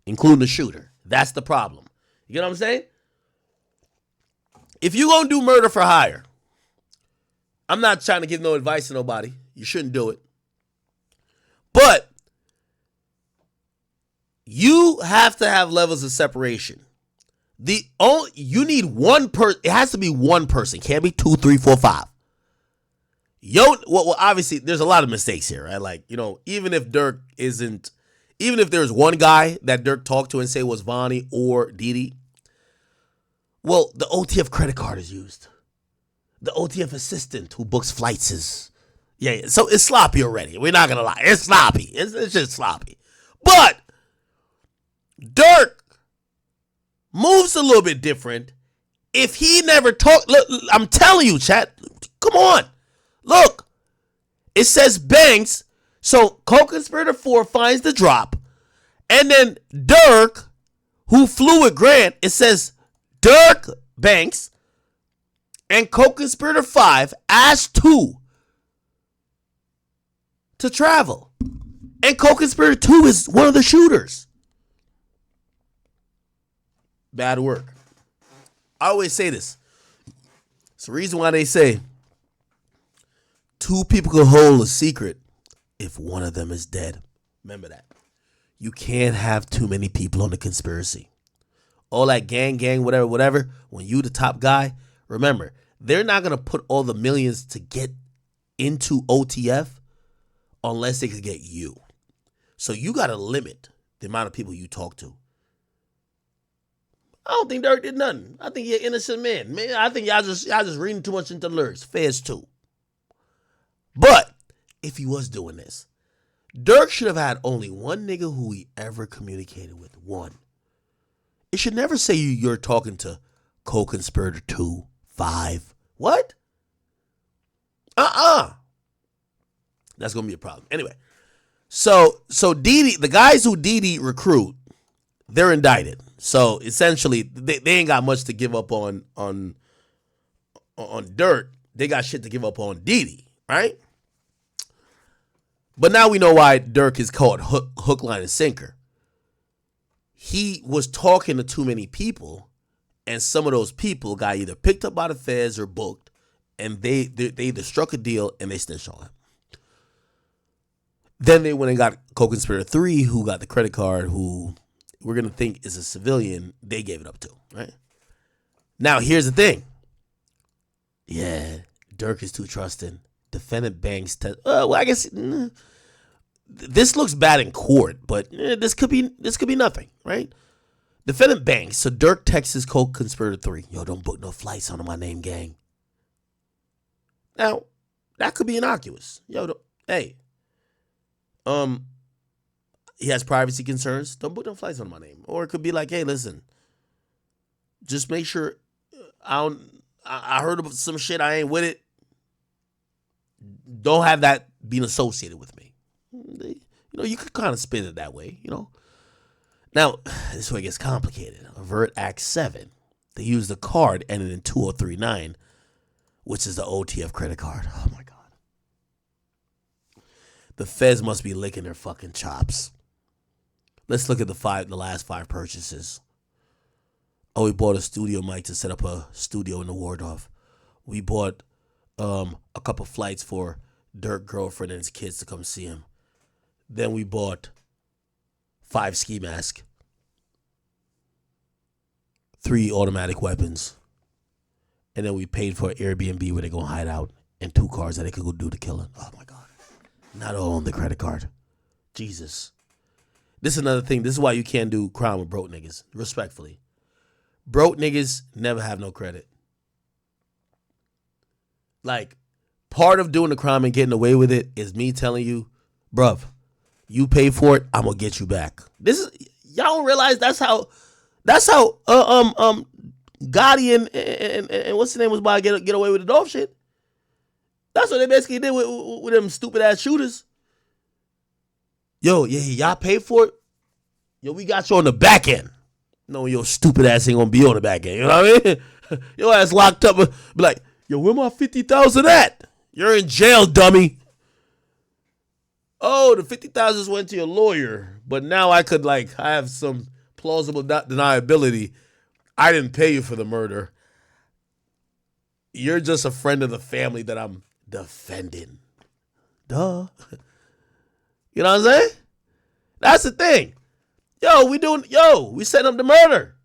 Speaker 1: including the shooter. That's the problem. You get what I'm saying? If you gonna do murder for hire, I'm not trying to give no advice to nobody. You shouldn't do it. But you have to have levels of separation. You need one person. It has to be one person. Can't be 2, 3, 4, 5. Well, obviously, there's a lot of mistakes here, right? Like, even if there's one guy that Durk talked to and say was Vonnie or Didi, well, the OTF credit card is used. The OTF assistant who books flights is, yeah. So it's sloppy already. We're not gonna lie, it's sloppy. It's just sloppy. But Durk moves a little bit different. If he never talked, look, I'm telling you, chat. Come on. Look, it says Banks. So co-conspirator 4 finds the drop. And then Durk, who flew with Grant, it says Durk, Banks, and co-conspirator 5 asked 2 to travel. And co-conspirator 2 is one of the shooters. Bad work. I always say this. It's the reason why they say 2 people can hold a secret if one of them is dead. Remember that. You can't have too many people on the conspiracy. All that gang, whatever. When you the top guy, remember, they're not going to put all the millions to get into OTF unless they can get you. So you got to limit the amount of people you talk to. I don't think Durk did nothing. I think you're an innocent man. Man, I think y'all just reading too much into lyrics. Fairs too. But if he was doing this, Durk should have had only one nigga who he ever communicated with. One. It should never say you're talking to co-conspirator 2, 5. What? That's gonna be a problem. Anyway, so Didi, the guys who Didi recruit, they're indicted. So essentially, they ain't got much to give up on Durk. They got shit to give up on Didi, right? But now we know why Durk is called hook, line, and sinker. He was talking to too many people, and some of those people got either picked up by the feds or booked, and they either struck a deal and they snitched on him. Then they went and got co-conspirator 3, who got the credit card, who we're going to think is a civilian. They gave it up to, right? Now, here's the thing. Yeah, Durk is too trusting. Defendant Banks, well, I guess this looks bad in court, but this could be nothing, right? Defendant Banks, so Durk texts his co-conspirator 3, yo, don't book no flights under my name, gang. Now, that could be innocuous. Yo, hey, he has privacy concerns. Don't book no flights on my name. Or it could be like, hey, listen, just make sure I heard about some shit. I ain't with it. Don't have that being associated with me. You could kind of spin it that way, Now, this is where it gets complicated. Overt Act 7. They use the card ending in 2039, which is the OTF credit card. Oh, my God. The feds must be licking their fucking chops. Let's look at the last 5 purchases. Oh, we bought a studio mic to set up a studio in the Waldorf. We bought a couple flights for Durk girlfriend and his kids to come see him. Then we bought 5 ski masks, 3 automatic weapons, and then we paid for an Airbnb where they're going to hide out and 2 cars that they could go do the killing. Oh, my God. Not all on the credit card. Jesus. This is another thing. This is why you can't do crime with broke niggas, respectfully. Broke niggas never have no credit. Like, part of doing the crime and getting away with it is me telling you, bruv, you pay for it, I'm gonna get you back. This is, y'all don't realize that's how Gotti and what's his name was about to get away with the dope shit. That's what they basically did with them stupid ass shooters. Yo, yeah, y'all pay for it. Yo, we got you on the back end. No, your stupid ass ain't gonna be on the back end. You know what I mean? Your ass locked up. Be like, yo, where my 50,000 at? You're in jail, dummy. Oh, the 50,000 just went to your lawyer, but now I have some plausible deniability. I didn't pay you for the murder. You're just a friend of the family that I'm defending. Duh. You know what I'm saying? That's the thing. We setting up the murder.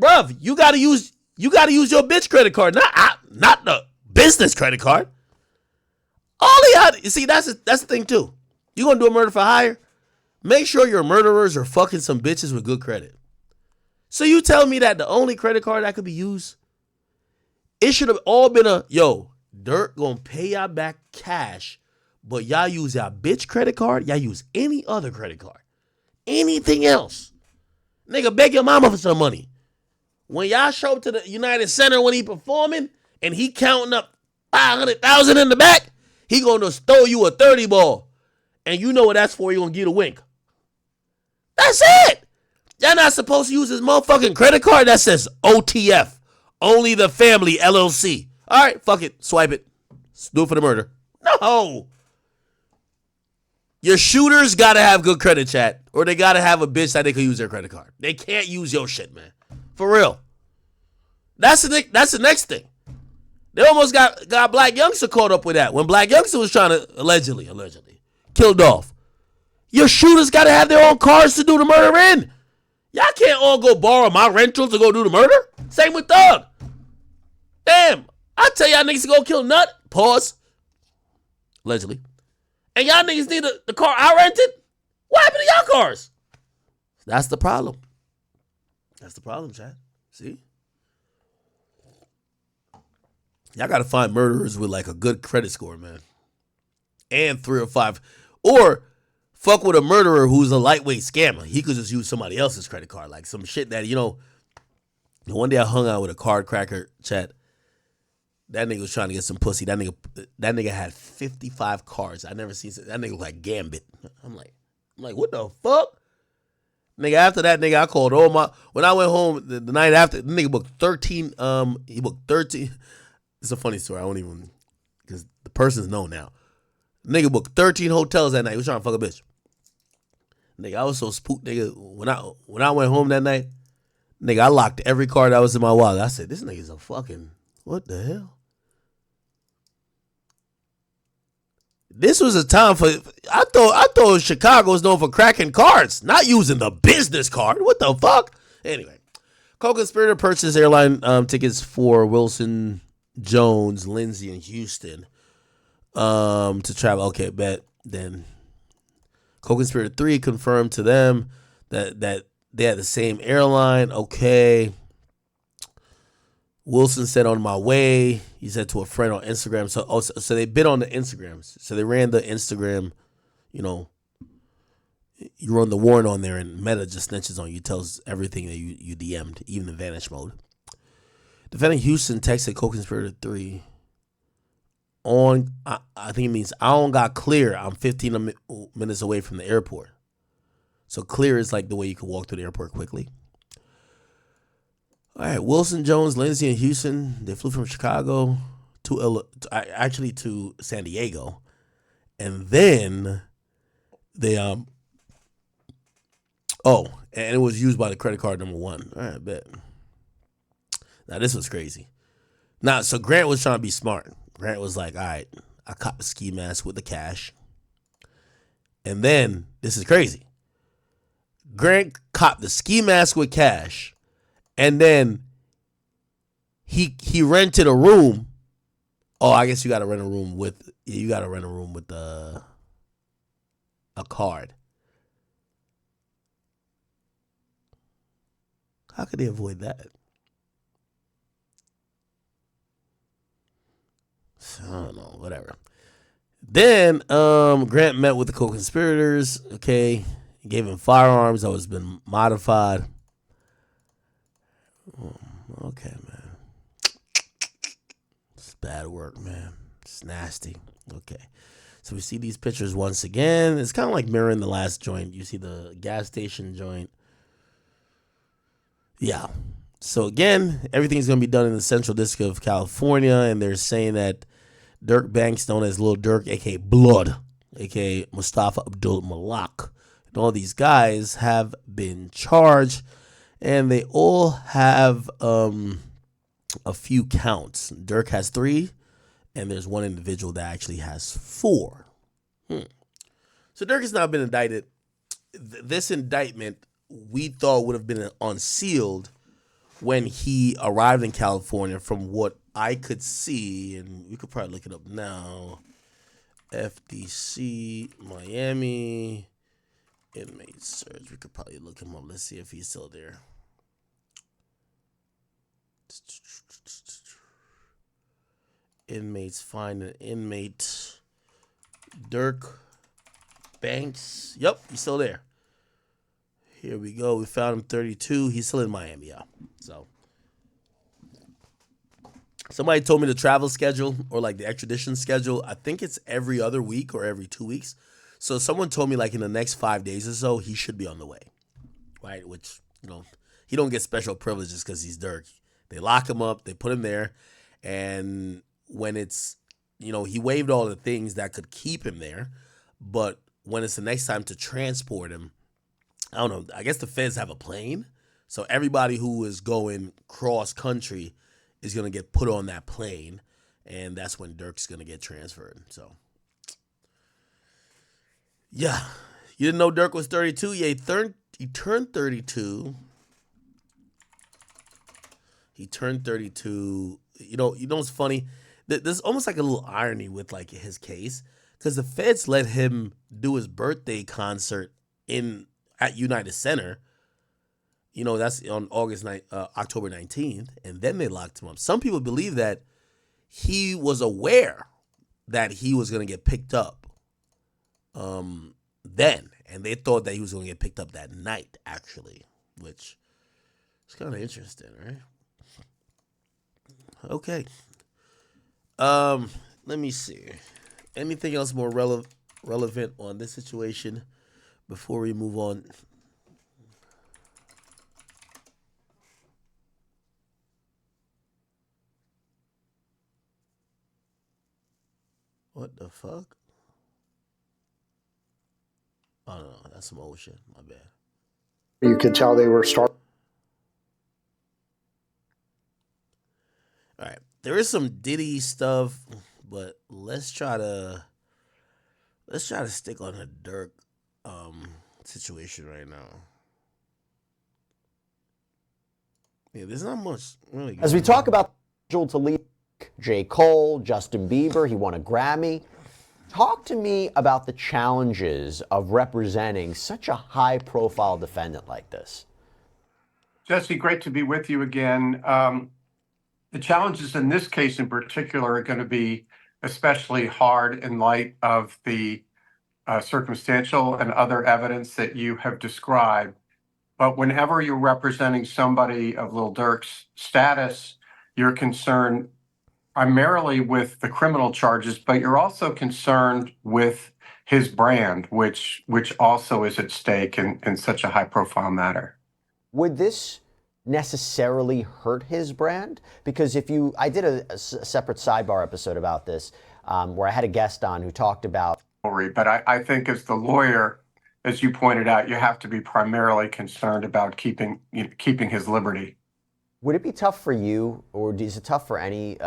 Speaker 1: Bruv, you gotta use your bitch credit card, not the business credit card. All you see, that's the thing too. You gonna do a murder for hire? Make sure your murderers are fucking some bitches with good credit. So you tell me that the only credit card that could be used, it should have all been Durk gonna pay y'all back cash, but y'all use y'all bitch credit card, y'all use any other credit card. Anything else. Nigga, beg your mama for some money. When y'all show up to the United Center when he performing and he counting up 500,000 in the back, he gonna throw you a 30 ball. And you know what that's for, he gonna get a wink. That's it. Y'all not supposed to use his motherfucking credit card that says OTF. Only the family LLC. All right, fuck it. Swipe it. Let's do it for the murder. No. Your shooters gotta have good credit, chat, or they gotta have a bitch that they can use their credit card. They can't use your shit, man. For real. That's the next thing. They almost got Black Youngster caught up with that when Black Youngster was trying to allegedly kill Dolph. Your shooters gotta have their own cars to do the murder in. Y'all can't all go borrow my rental to go do the murder. Same with Thug. Damn, I tell y'all niggas to go kill Nut. Pause. Allegedly. And y'all niggas need the car I rented? What happened to y'all cars? That's the problem. That's the problem, chat. See? Y'all got to find murderers with like a good credit score, man. And 3 or 5. Or fuck with a murderer who's a lightweight scammer. He could just use somebody else's credit card. Like some shit that, one day I hung out with a card cracker, chat. That nigga was trying to get some pussy. That nigga had 55 cards. I never seen that nigga like Gambit. I'm like, what the fuck? Nigga, after that, nigga, I called all my, when I went home the night after, the nigga booked 13, he booked 13. It's a funny story. I won't even, because the person's known now. Nigga booked 13 hotels that night. He was trying to fuck a bitch. Nigga, I was so spooked, nigga. When I went home that night, nigga, I locked every card that was in my wallet. I said, this nigga's a fucking, what the hell? This was a time for, I thought Chicago was known for cracking cards, not using the business card. What the fuck? Anyway, co-conspirator purchased airline tickets for Wilson, Jones, Lindsay, and Houston to travel. Okay, bet. Then co-conspirator 3 confirmed to them that they had the same airline. Okay. Wilson said, on my way, he said to a friend on Instagram. So they bid on the Instagrams. So they ran the Instagram, you run the warrant on there and Meta just snitches on you, tells everything that you DM'd, even the vanish mode. Defendant Houston texted co-conspirator 3 on, I think it means I don't got clear. I'm 15 minutes away from the airport. So clear is like the way you can walk through the airport quickly. All right, Wilson, Jones, Lindsay, and Houston, they flew from Chicago to San Diego. And then they, and it was used by the credit card number 1. All right, bet. Now, this was crazy. Now, so Grant was trying to be smart. Grant was like, all right, I cop a ski mask with the cash. And then, this is crazy. Grant copped the ski mask with cash. And then he rented a room. Oh, I guess you got to rent a room with a card. How could they avoid that? So, I don't know, whatever. Then Grant met with the co-conspirators. Okay, he gave him firearms that was been modified. Okay, man. It's bad work, man. It's nasty. Okay. So we see these pictures once again. It's kind of like mirroring the last joint. You see the gas station joint. Yeah. So again, everything's going to be done in the Central District of California, and they're saying that Durk Banks, known as Lil Durk, a.k.a. Blood, a.k.a. Mustafa Abdul Malak, and all these guys have been charged, and they all have a few counts. Durk has 3, and there's one individual that actually has 4. So Durk has now been indicted. This indictment we thought would have been unsealed when he arrived in California, from what I could see, and you could probably look it up now. FDC Miami inmate search. We could probably look him up. Let's see if he's still there. Inmates, find an inmate. Durk Banks. Yep, he's still there. Here we go. We found him 32. He's still in Miami, yeah. So somebody told me the travel schedule, or like the extradition schedule. I think it's every other week or every 2 weeks. So someone told me like in the next 5 days or so, he should be on the way, right? Which, you know, he don't get special privileges because he's Durk. They lock him up. They put him there. And when it's, you know, he waived all the things that could keep him there. But when it's the next time to transport him, I don't know. I guess the feds have a plane. So everybody who is going cross country is going to get put on that plane. And that's when Durk's going to get transferred. So, yeah. You didn't know Durk was 32? Yeah, he turned 32. He turned 32. You know what's funny? There's almost like a little irony with like his case, because the feds let him do his birthday concert at United Center. You know, that's on October 19th, and then they locked him up. Some people believe that he was aware that he was going to get picked up then, and they thought that he was going to get picked up that night, actually, which is kind of interesting, right? Okay. Let me see. Anything else more relevant on this situation before we move on? What the fuck? Oh, no, that's some old shit. My bad.
Speaker 6: You could tell they were starting.
Speaker 1: All right. There is some Diddy stuff, but let's try to stick on the Durk situation right now. Yeah, there's not much really.
Speaker 7: As we talk about to lead J. Cole, Justin Bieber, he won a Grammy. Talk to me about the challenges of representing such a high-profile defendant like this.
Speaker 8: Jesse, great to be with you again. The challenges in this case in particular are going to be especially hard in light of the circumstantial and other evidence that you have described. But whenever you're representing somebody of Lil Durk's status, you're concerned primarily with the criminal charges, but you're also concerned with his brand, which also is at stake in such a high-profile matter.
Speaker 7: Would this necessarily hurt his brand? Because I did a separate sidebar episode about this, where I had a guest on who talked about.
Speaker 8: But I think as the lawyer, as you pointed out, you have to be primarily concerned about keeping his liberty.
Speaker 7: Would it be tough for you, or is it tough for any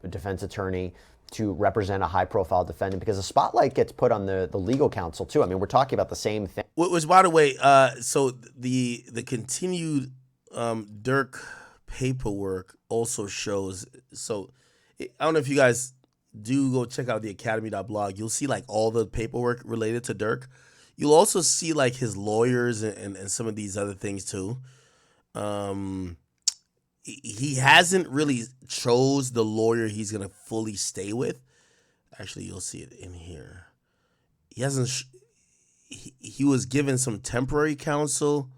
Speaker 7: defense attorney to represent a high-profile defendant? Because the spotlight gets put on the legal counsel, too. I mean, we're talking about the same thing.
Speaker 1: Which, by the way, so the continued Durk paperwork also shows. So I don't know if you guys do go check out the academy.blog. You'll see like all the paperwork related to Durk. You'll also see like his lawyers and some of these other things too. He hasn't really chose the lawyer he's gonna fully stay with. Actually, you'll see it in here. He hasn't. He was given some temporary counsel.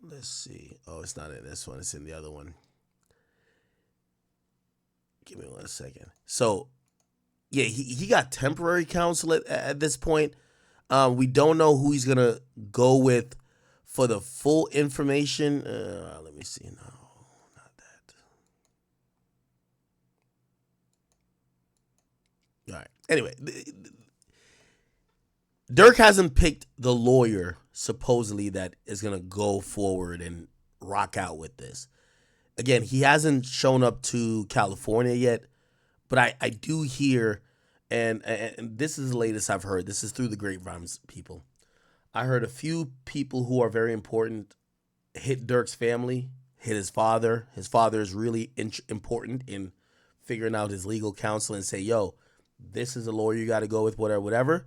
Speaker 1: Let's see. Oh, it's not in this one. It's in the other one. Give me 1 second. So, yeah, he got temporary counsel at this point. We don't know who he's gonna go with for the full information. Let me see. No, not that. All right. Anyway, Durk hasn't picked the lawyer supposedly that is gonna go forward and rock out with this. Again, he hasn't shown up to California yet, but I do hear, and this is the latest I've heard. This is through the grapevines, people. I heard a few people who are very important hit Durk's family, hit his father. His father is really important in figuring out his legal counsel and say, yo, this is a lawyer you got to go with, whatever.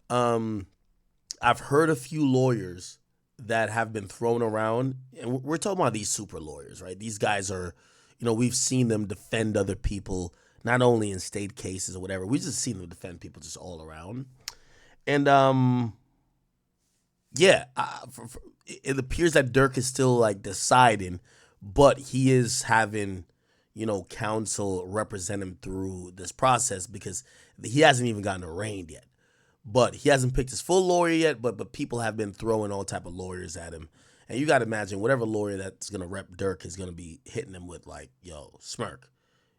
Speaker 1: I've heard a few lawyers that have been thrown around, and we're talking about these super lawyers, right? These guys are, we've seen them defend other people, not only in state cases or whatever. We've just seen them defend people just all around. And, it appears that Durk is still, like, deciding, but he is having, counsel represent him through this process because he hasn't even gotten arraigned yet. But he hasn't picked his full lawyer yet, but people have been throwing all type of lawyers at him. And you got to imagine whatever lawyer that's going to rep Durk is going to be hitting him with like, yo, Smirk,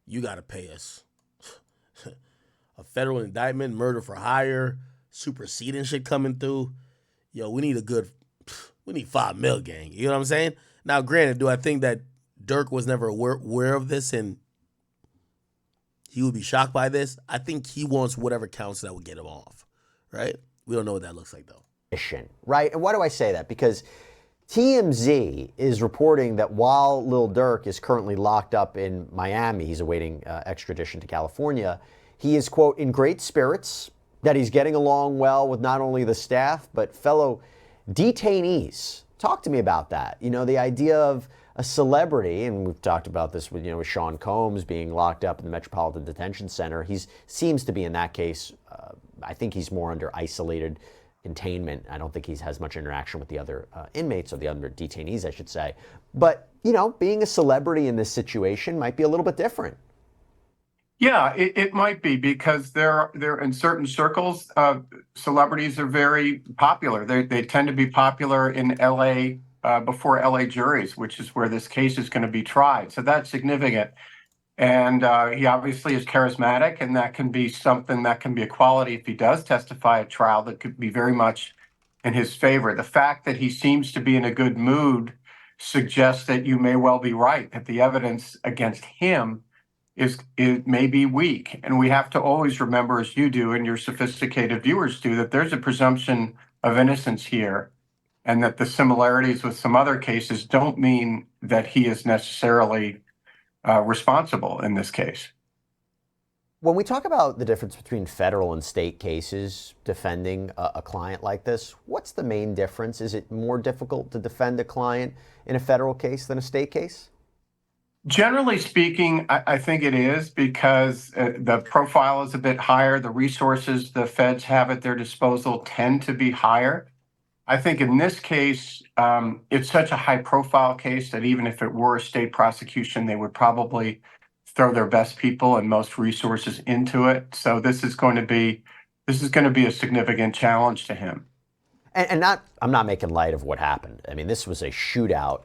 Speaker 1: you got to pay us a federal indictment, murder for hire, superseding shit coming through. Yo, we need $5 million, gang. You know what I'm saying? Now, granted, do I think that Durk was never aware of this and he would be shocked by this? I think he wants whatever counsel that would get him off. Right? We don't know what that looks like, though.
Speaker 7: Right? And why do I say that? Because TMZ is reporting that while Lil Durk is currently locked up in Miami, he's awaiting extradition to California, he is, quote, in great spirits, that he's getting along well with not only the staff, but fellow detainees. Talk to me about that. The idea of a celebrity, and we've talked about this with, with Sean Combs being locked up in the Metropolitan Detention Center. He seems to be, in that case, I think he's more under isolated containment. I don't think he has much interaction with the other inmates or the other detainees, I should say. But, being a celebrity in this situation might be a little bit different.
Speaker 8: Yeah, it might be because they're in certain circles, celebrities are very popular. They tend to be popular in LA before LA juries, which is where this case is going to be tried. So that's significant. And he obviously is charismatic, and that can be something that can be a quality if he does testify at trial that could be very much in his favor. The fact that he seems to be in a good mood suggests that you may well be right, that the evidence against him it may be weak. And we have to always remember, as you do and your sophisticated viewers do, that there's a presumption of innocence here, and that the similarities with some other cases don't mean that he is necessarily responsible in this case.
Speaker 7: When we talk about the difference between federal and state cases defending a client like this, what's the main difference? Is it more difficult to defend a client in a federal case than a state case?
Speaker 8: Generally speaking, I think it is because the profile is a bit higher. The resources the feds have at their disposal tend to be higher. I think in this case, it's such a high-profile case that even if it were a state prosecution, they would probably throw their best people and most resources into it. So this is going to be a significant challenge to him.
Speaker 7: And I'm not making light of what happened. I mean, this was a shootout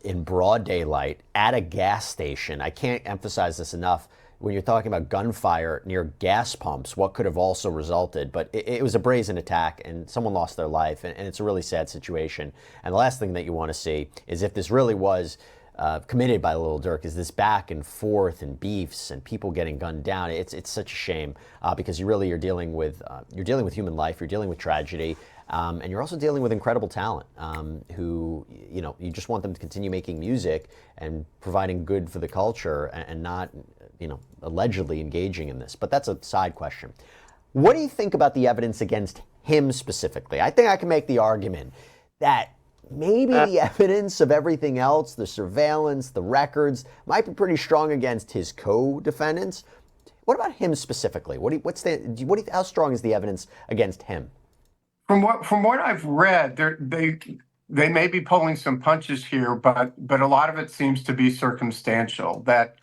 Speaker 7: in broad daylight at a gas station. I can't emphasize this enough. When you're talking about gunfire near gas pumps, what could have also resulted. But it was a brazen attack, and someone lost their life, and it's a really sad situation. And the last thing that you want to see is if this really was committed by Lil Durk is this back and forth and beefs and people getting gunned down. It's such a shame because you're dealing with human life, you're dealing with tragedy, and you're also dealing with incredible talent who you just want them to continue making music and providing good for the culture and not allegedly engaging in this. But that's a side question. What do you think about the evidence against him specifically? I think I can make the argument that maybe the evidence of everything else, the surveillance, the records, might be pretty strong against his co-defendants. What about him specifically? How strong is the evidence against him?
Speaker 8: From what I've read, they may be pulling some punches here, but a lot of it seems to be circumstantial, that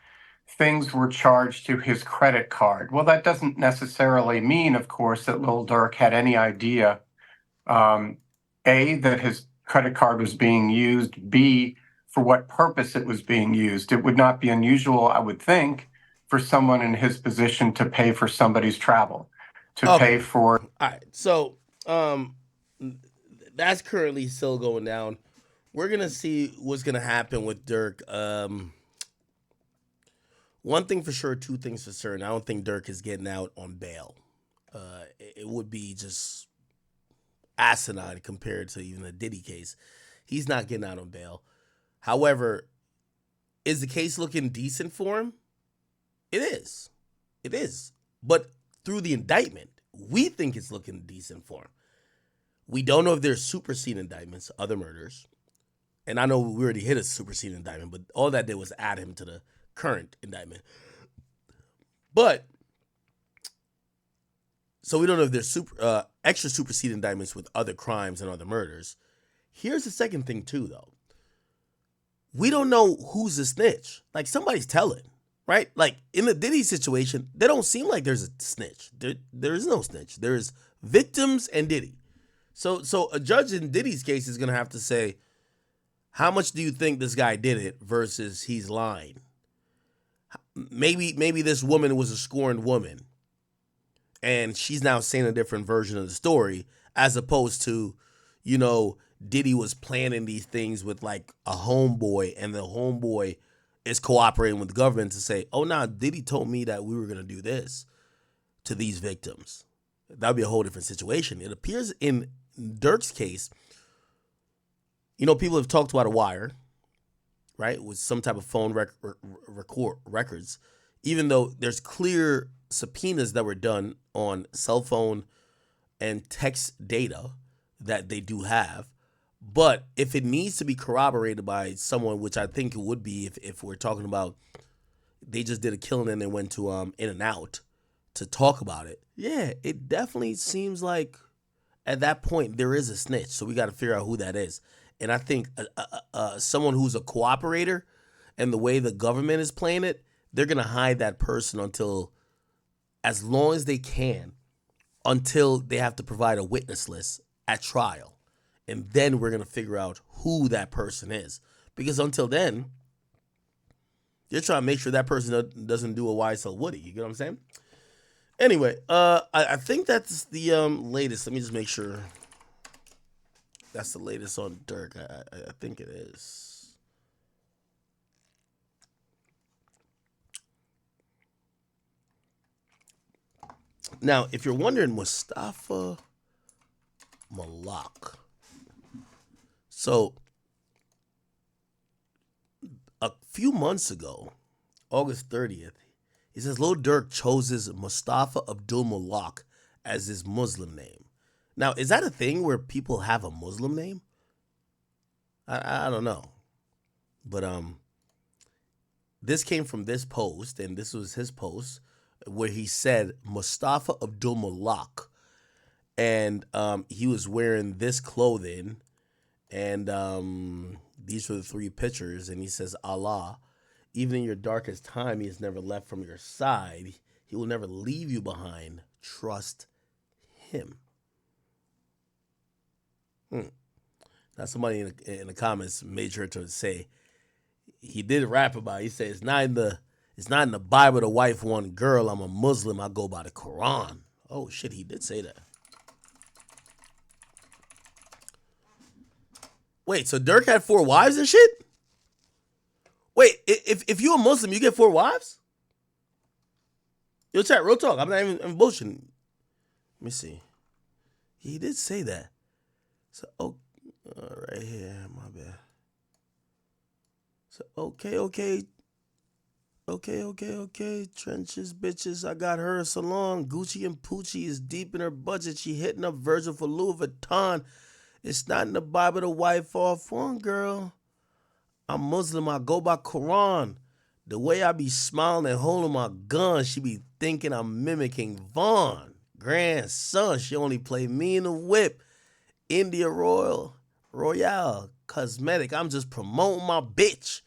Speaker 8: things were charged to his credit card. Well, that doesn't necessarily mean, of course, that Lil Durk had any idea, A, that his credit card was being used, B, for what purpose it was being used. It would not be unusual, I would think, for someone in his position to pay for somebody's travel, to pay for...
Speaker 1: All right, so that's currently still going down. We're going to see what's going to happen with Durk. One thing for sure, two things for certain. I don't think Durk is getting out on bail. It would be just asinine compared to even the Diddy case. He's not getting out on bail. However, is the case looking decent for him? It is. It is. But through the indictment, we think it's looking decent for him. We don't know if there's superseding indictments, other murders. And I know we already hit a superseding indictment, but all that did was add him to the current indictment. But, so we don't know if there's extra superseding indictments with other crimes and other murders. Here's the second thing too, though. We don't know who's a snitch. Like, somebody's telling, right? Like, in the Diddy situation, they don't seem like there's a snitch. There is no snitch. There's victims and Diddy. So a judge in Diddy's case is going to have to say, how much do you think this guy did it versus he's lying? Maybe this woman was a scorned woman and she's now saying a different version of the story, as opposed to, Diddy was planning these things with like a homeboy, and the homeboy is cooperating with the government to say, oh, nah, Diddy told me that we were going to do this to these victims. That would be a whole different situation. It appears in Durk's case, people have talked about a wire, right, with some type of phone records, even though there's clear subpoenas that were done on cell phone and text data that they do have. But if it needs to be corroborated by someone, which I think it would be if we're talking about they just did a killing and they went to In-N-Out to talk about it, yeah, it definitely seems like at that point there is a snitch. So we got to figure out who that is. And I think someone who's a cooperator, and the way the government is playing it, they're going to hide that person as long as they can, until they have to provide a witness list at trial. And then we're going to figure out who that person is. Because until then, they're trying to make sure that person doesn't do a YSL Woody. You get what I'm saying? Anyway, I think that's the latest. Let me just make sure. That's the latest on Durk. I think it is. Now, if you're wondering, Mustafa Malak. So, a few months ago, August 30th, he says Lil Durk chose Mustafa Abdul Malak as his Muslim name. Now, is that a thing where people have a Muslim name? I don't know. But this came from this post, and this was his post, where he said Mustafa Abdul Malak. And he was wearing this clothing, and these were the three pictures, and he says, Allah, even in your darkest time, he has never left from your side. He will never leave you behind. Trust him. Now somebody in the comments made sure to say he did rap about it. He said it's not in the Bible the wife one girl. I'm a Muslim. I go by the Quran. Oh shit, he did say that. Wait, so Durk had 4 wives and shit? Wait, if you're a Muslim, you get 4 wives? Yo, chat, real talk. I'm not even bullshitting. Let me see. He did say that. So, right here, my bad. So, okay. Trenches, bitches. I got her a salon. Gucci and Poochie is deep in her budget. She hitting up Virgil for Louis Vuitton. It's not in the Bible to wife off one girl. I'm Muslim. I go by Quran. The way I be smiling and holding my gun, she be thinking I'm mimicking Vaughn. Grandson, she only play me in the whip. India Royale, cosmetic. I'm just promoting my bitch.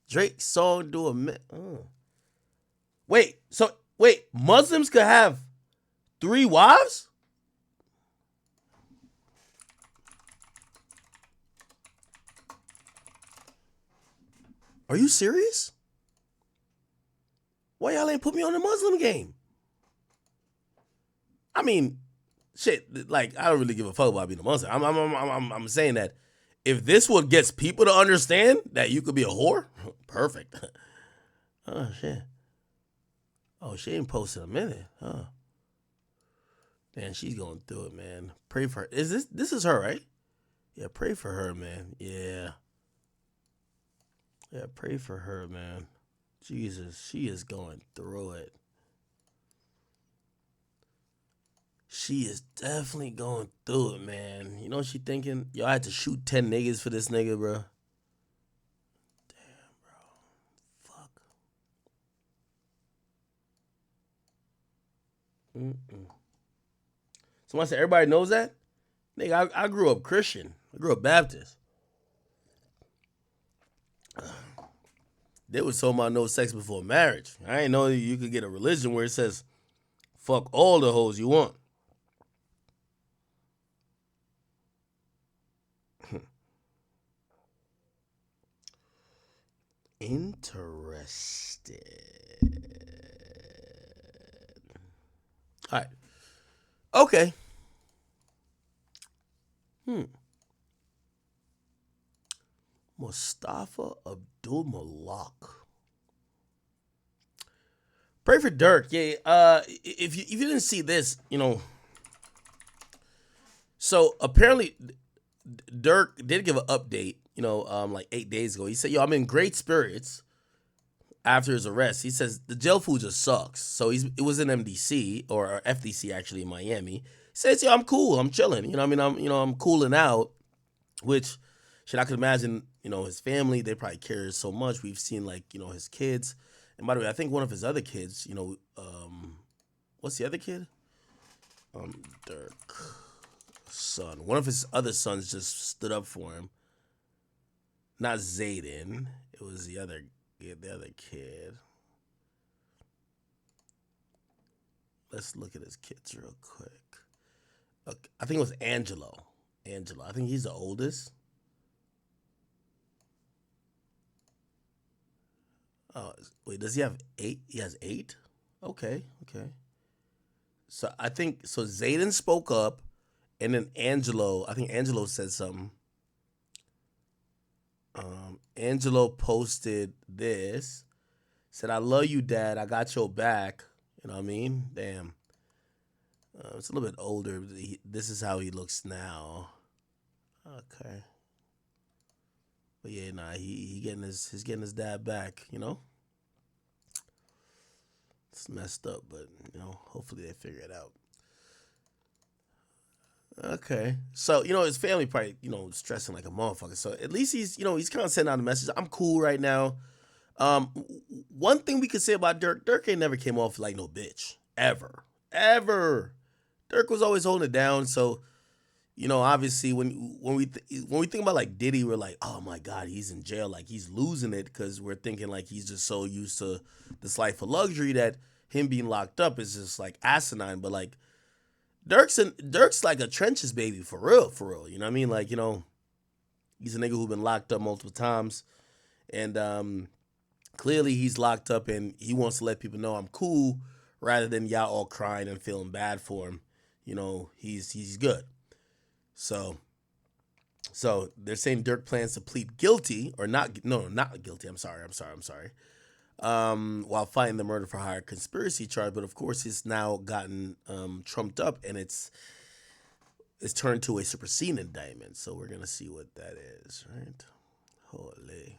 Speaker 1: Drake song do a Wait, Muslims could have 3 wives? Are you serious? Why y'all ain't put me on the Muslim game? I mean, shit, like, I don't really give a fuck about being a Muslim. I'm saying that if this what gets people to understand that you could be a whore, perfect. Oh, shit. Oh, she ain't posted a minute, huh? Man, she's going through it, man. Pray for her. This is her, right? Yeah, pray for her, man. Yeah, pray for her, man. Jesus, she is going through it. She is definitely going through it, man. You know what she thinking? Yo, I had to shoot 10 niggas for this nigga, bro. Damn, bro. Fuck. Someone said everybody knows that? Nigga, I grew up Christian. I grew up Baptist. They was told about no sex before marriage. I ain't know you could get a religion where it says, fuck all the hoes you want. Interested. All right. Okay. Mustafa Abdul Malak. Pray for Durk. Yeah. If you didn't see this, you know. So apparently, Durk did give an update. You know, like 8 days ago. He said, "Yo, I'm in great spirits." After his arrest, he says the jail food just sucks. So it was in MDC or FDC actually in Miami. He says, "Yo, I'm cool. I'm chilling. You know, what I mean, I'm cooling out." Which, shit, I could imagine. You know, his family, they probably care so much. We've seen, like, you know, his kids. And by the way, I think one of his other kids, you know, what's the other kid? Durk son. One of his other sons just stood up for him. Not Zayden. It was the other kid. Let's look at his kids real quick. Okay, I think it was Angelo. I think he's the oldest. Oh, wait, does he have 8? He has 8? Okay. So I think, so Zayden spoke up, and then I think Angelo said something. Angelo posted this, said, "I love you, Dad. I got your back." You know what I mean? Damn. It's a little bit older. This is how he looks now. Okay. But yeah, nah, he's getting his dad back, you know? It's messed up, but, you know, hopefully they figure it out. Okay. So, you know, his family probably, you know, stressing like a motherfucker. So at least he's kind of sending out a message. I'm cool right now. One thing we could say about Durk ain't never came off like no bitch. Ever. Durk was always holding it down. So, you know, obviously when we think about like Diddy, we're like, oh my God, he's in jail. Like, he's losing it because we're thinking like he's just so used to this life of luxury that him being locked up is just like asinine. But like, Durk's like a trenches baby for real. You know what I mean? Like, you know, he's a nigga who's been locked up multiple times. And clearly he's locked up and he wants to let people know I'm cool rather than y'all all crying and feeling bad for him. You know, he's good. So, So they're saying Durk plans to plead guilty or not. No, not guilty. I'm sorry. While fighting the murder for hire conspiracy charge, but of course it's now gotten trumped up and it's turned to a superseding indictment. So we're gonna see what that is, right? Holy.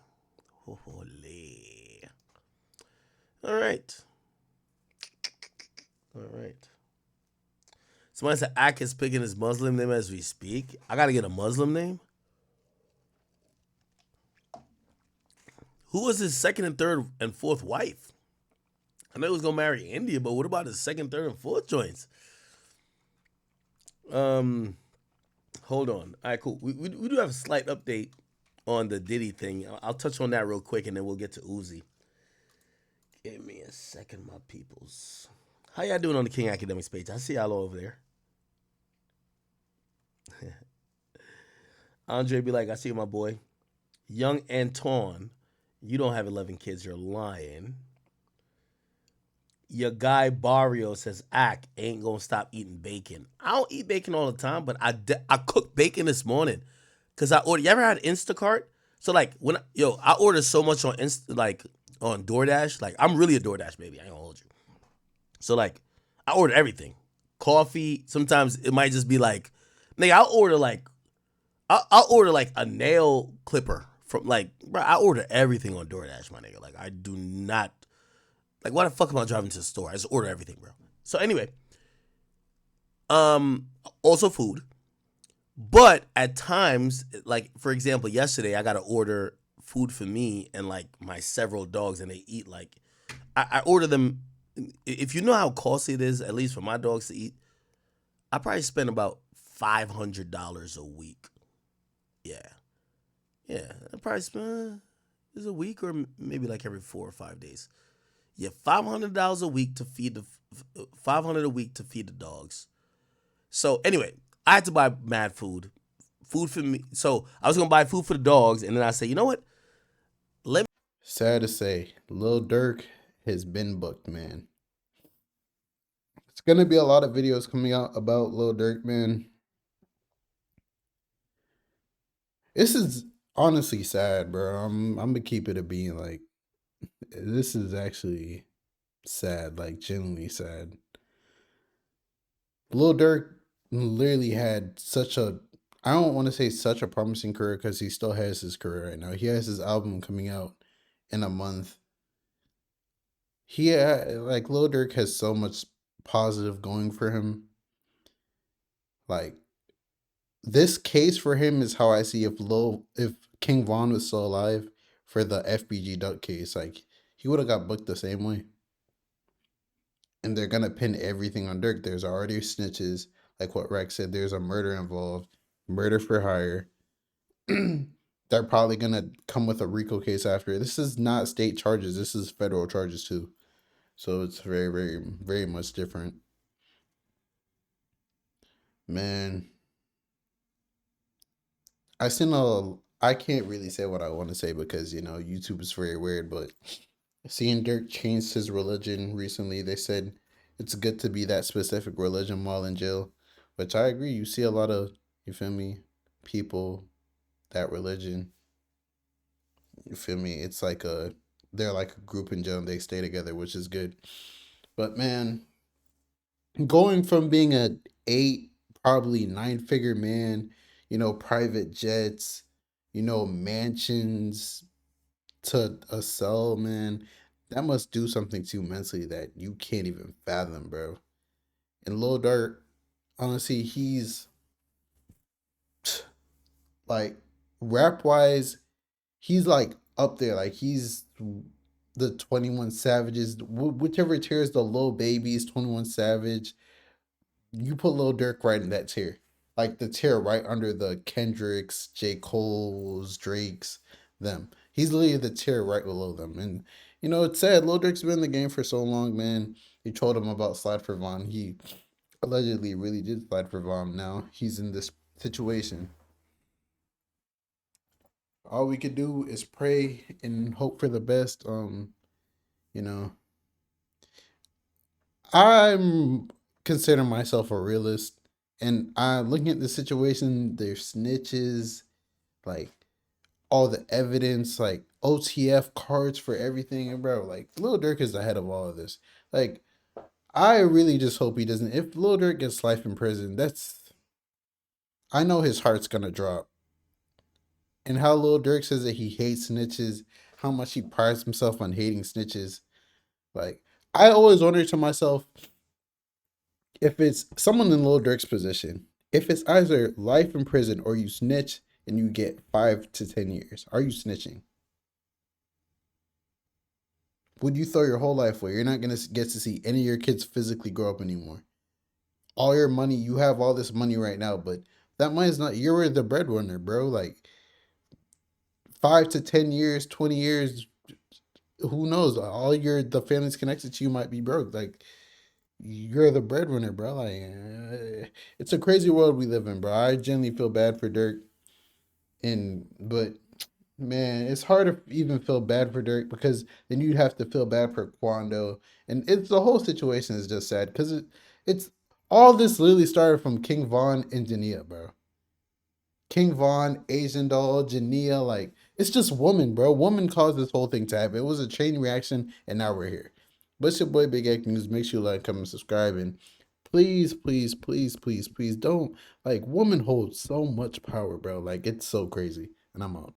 Speaker 1: All right. Somebody said Ak is picking his Muslim name as we speak. I gotta get a Muslim name. Who was his second and third and fourth wife? I know he was gonna marry India, but what about his second, third, and fourth joints? Hold on. All right, cool. We do have a slight update on the Diddy thing. I'll touch on that real quick, and then we'll get to Uzi. Give me a second, my peoples. How y'all doing on the King Akademiks page? I see y'all over there. Andre be like, I see my boy. Young Antoine, you don't have 11 kids, you're lying. Your guy Barrio says, Ak ain't gonna stop eating bacon. I don't eat bacon all the time, but I cooked bacon this morning. Cause I ordered, you ever had Instacart? So like I order so much on on DoorDash. Like I'm really a DoorDash baby, I ain't gonna hold you. So like I order everything. Coffee, sometimes it might just be like, nigga, I'll order like a nail clipper from bro, I order everything on DoorDash, my nigga. Like I do not, like why the fuck am I driving to the store? I just order everything, bro. So anyway, also food. But at times, like for example, yesterday I got to order food for me and like my several dogs, and they eat like, I order them. If you know how costly it is, at least for my dogs to eat, I probably spend about $500 a week. Yeah, I probably spend is a week or maybe like every 4 or 5 days. Yeah, $500 a week to feed $500 a week to feed the dogs. So anyway, I had to buy mad food for me. So I was gonna buy food for the dogs, and then I say, you know what?
Speaker 9: Sad to say, Lil Durk has been booked, man. It's gonna be a lot of videos coming out about Lil Durk, man. This is honestly sad, bro. I'm gonna keep it a being. Like, this is actually sad, like genuinely sad. Lil Durk literally had I don't want to say such a promising career, because he still has his career right now. He has his album coming out in a month. Like Lil Durk has so much positive going for him. Like, this case for him is how I see if King Von was still alive for the FBG Duck case. Like, he would have got booked the same way. And they're gonna pin everything on Durk. There's already snitches, like what Rex said. There's a murder involved, murder for hire. They're probably gonna come with a RICO case after. This is not state charges. This is federal charges too. So it's very, very, very much different. Man, I can't really say what I want to say because, YouTube is very weird, but seeing Durk change his religion recently, they said it's good to be that specific religion while in jail, which I agree. You see a lot of, you feel me, people, that religion, you feel me? It's like they're like a group in jail and they stay together, which is good. But man, going from being a 8, probably 9-figure man, private jets, mansions, to a cell, man, that must do something to you mentally that you can't even fathom, bro. And Lil Durk, honestly, he's like, rap wise, he's like up there. Like, he's the 21 Savages, whichever tier is the Lil Babies, 21 Savage. You put Lil Durk right in that tier. Like the tier right under the Kendricks, J. Cole's, Drake's, them. He's literally the tier right below them. And, it's sad. Lil Durk's been in the game for so long, man. You told him about Slide for Von. He allegedly really did slide for Von. Now he's in this situation. All we could do is pray and hope for the best. I'm considering myself a realist, and looking at the situation, there's snitches, like all the evidence, like OTF cards for everything, and bro, like Lil Durk is the head of all of this. Like, I really just hope he doesn't. If Lil Durk gets life in prison, I know his heart's gonna drop. And how Lil Durk says that he hates snitches, how much he prides himself on hating snitches. Like, I always wonder to myself, if it's someone in Lil Durk's position, if it's either life in prison or you snitch and you get 5 to 10 years, are you snitching? Would you throw your whole life away? You're not going to get to see any of your kids physically grow up anymore. All your money, you have all this money right now, but that money is not, you're the breadwinner, bro. Like, 5 to 10 years, 20 years, who knows? The family's connected to you might be broke. Like, you're the breadwinner, bro. Like, it's a crazy world we live in, bro. I genuinely feel bad for Durk. But man, it's hard to even feel bad for Durk, because then you'd have to feel bad for Quando, and the whole situation is just sad, because it's all this literally started from King Von and Jania, bro. King Von, Asian Doll, Jania, like, it's just woman, bro. Woman caused this whole thing to happen. It was a chain reaction, and now we're here. But it's your boy Big X News. Make sure you like, comment, subscribe, and please, please, please, please, please don't, like, woman holds so much power, bro. Like, it's so crazy. And I'm out.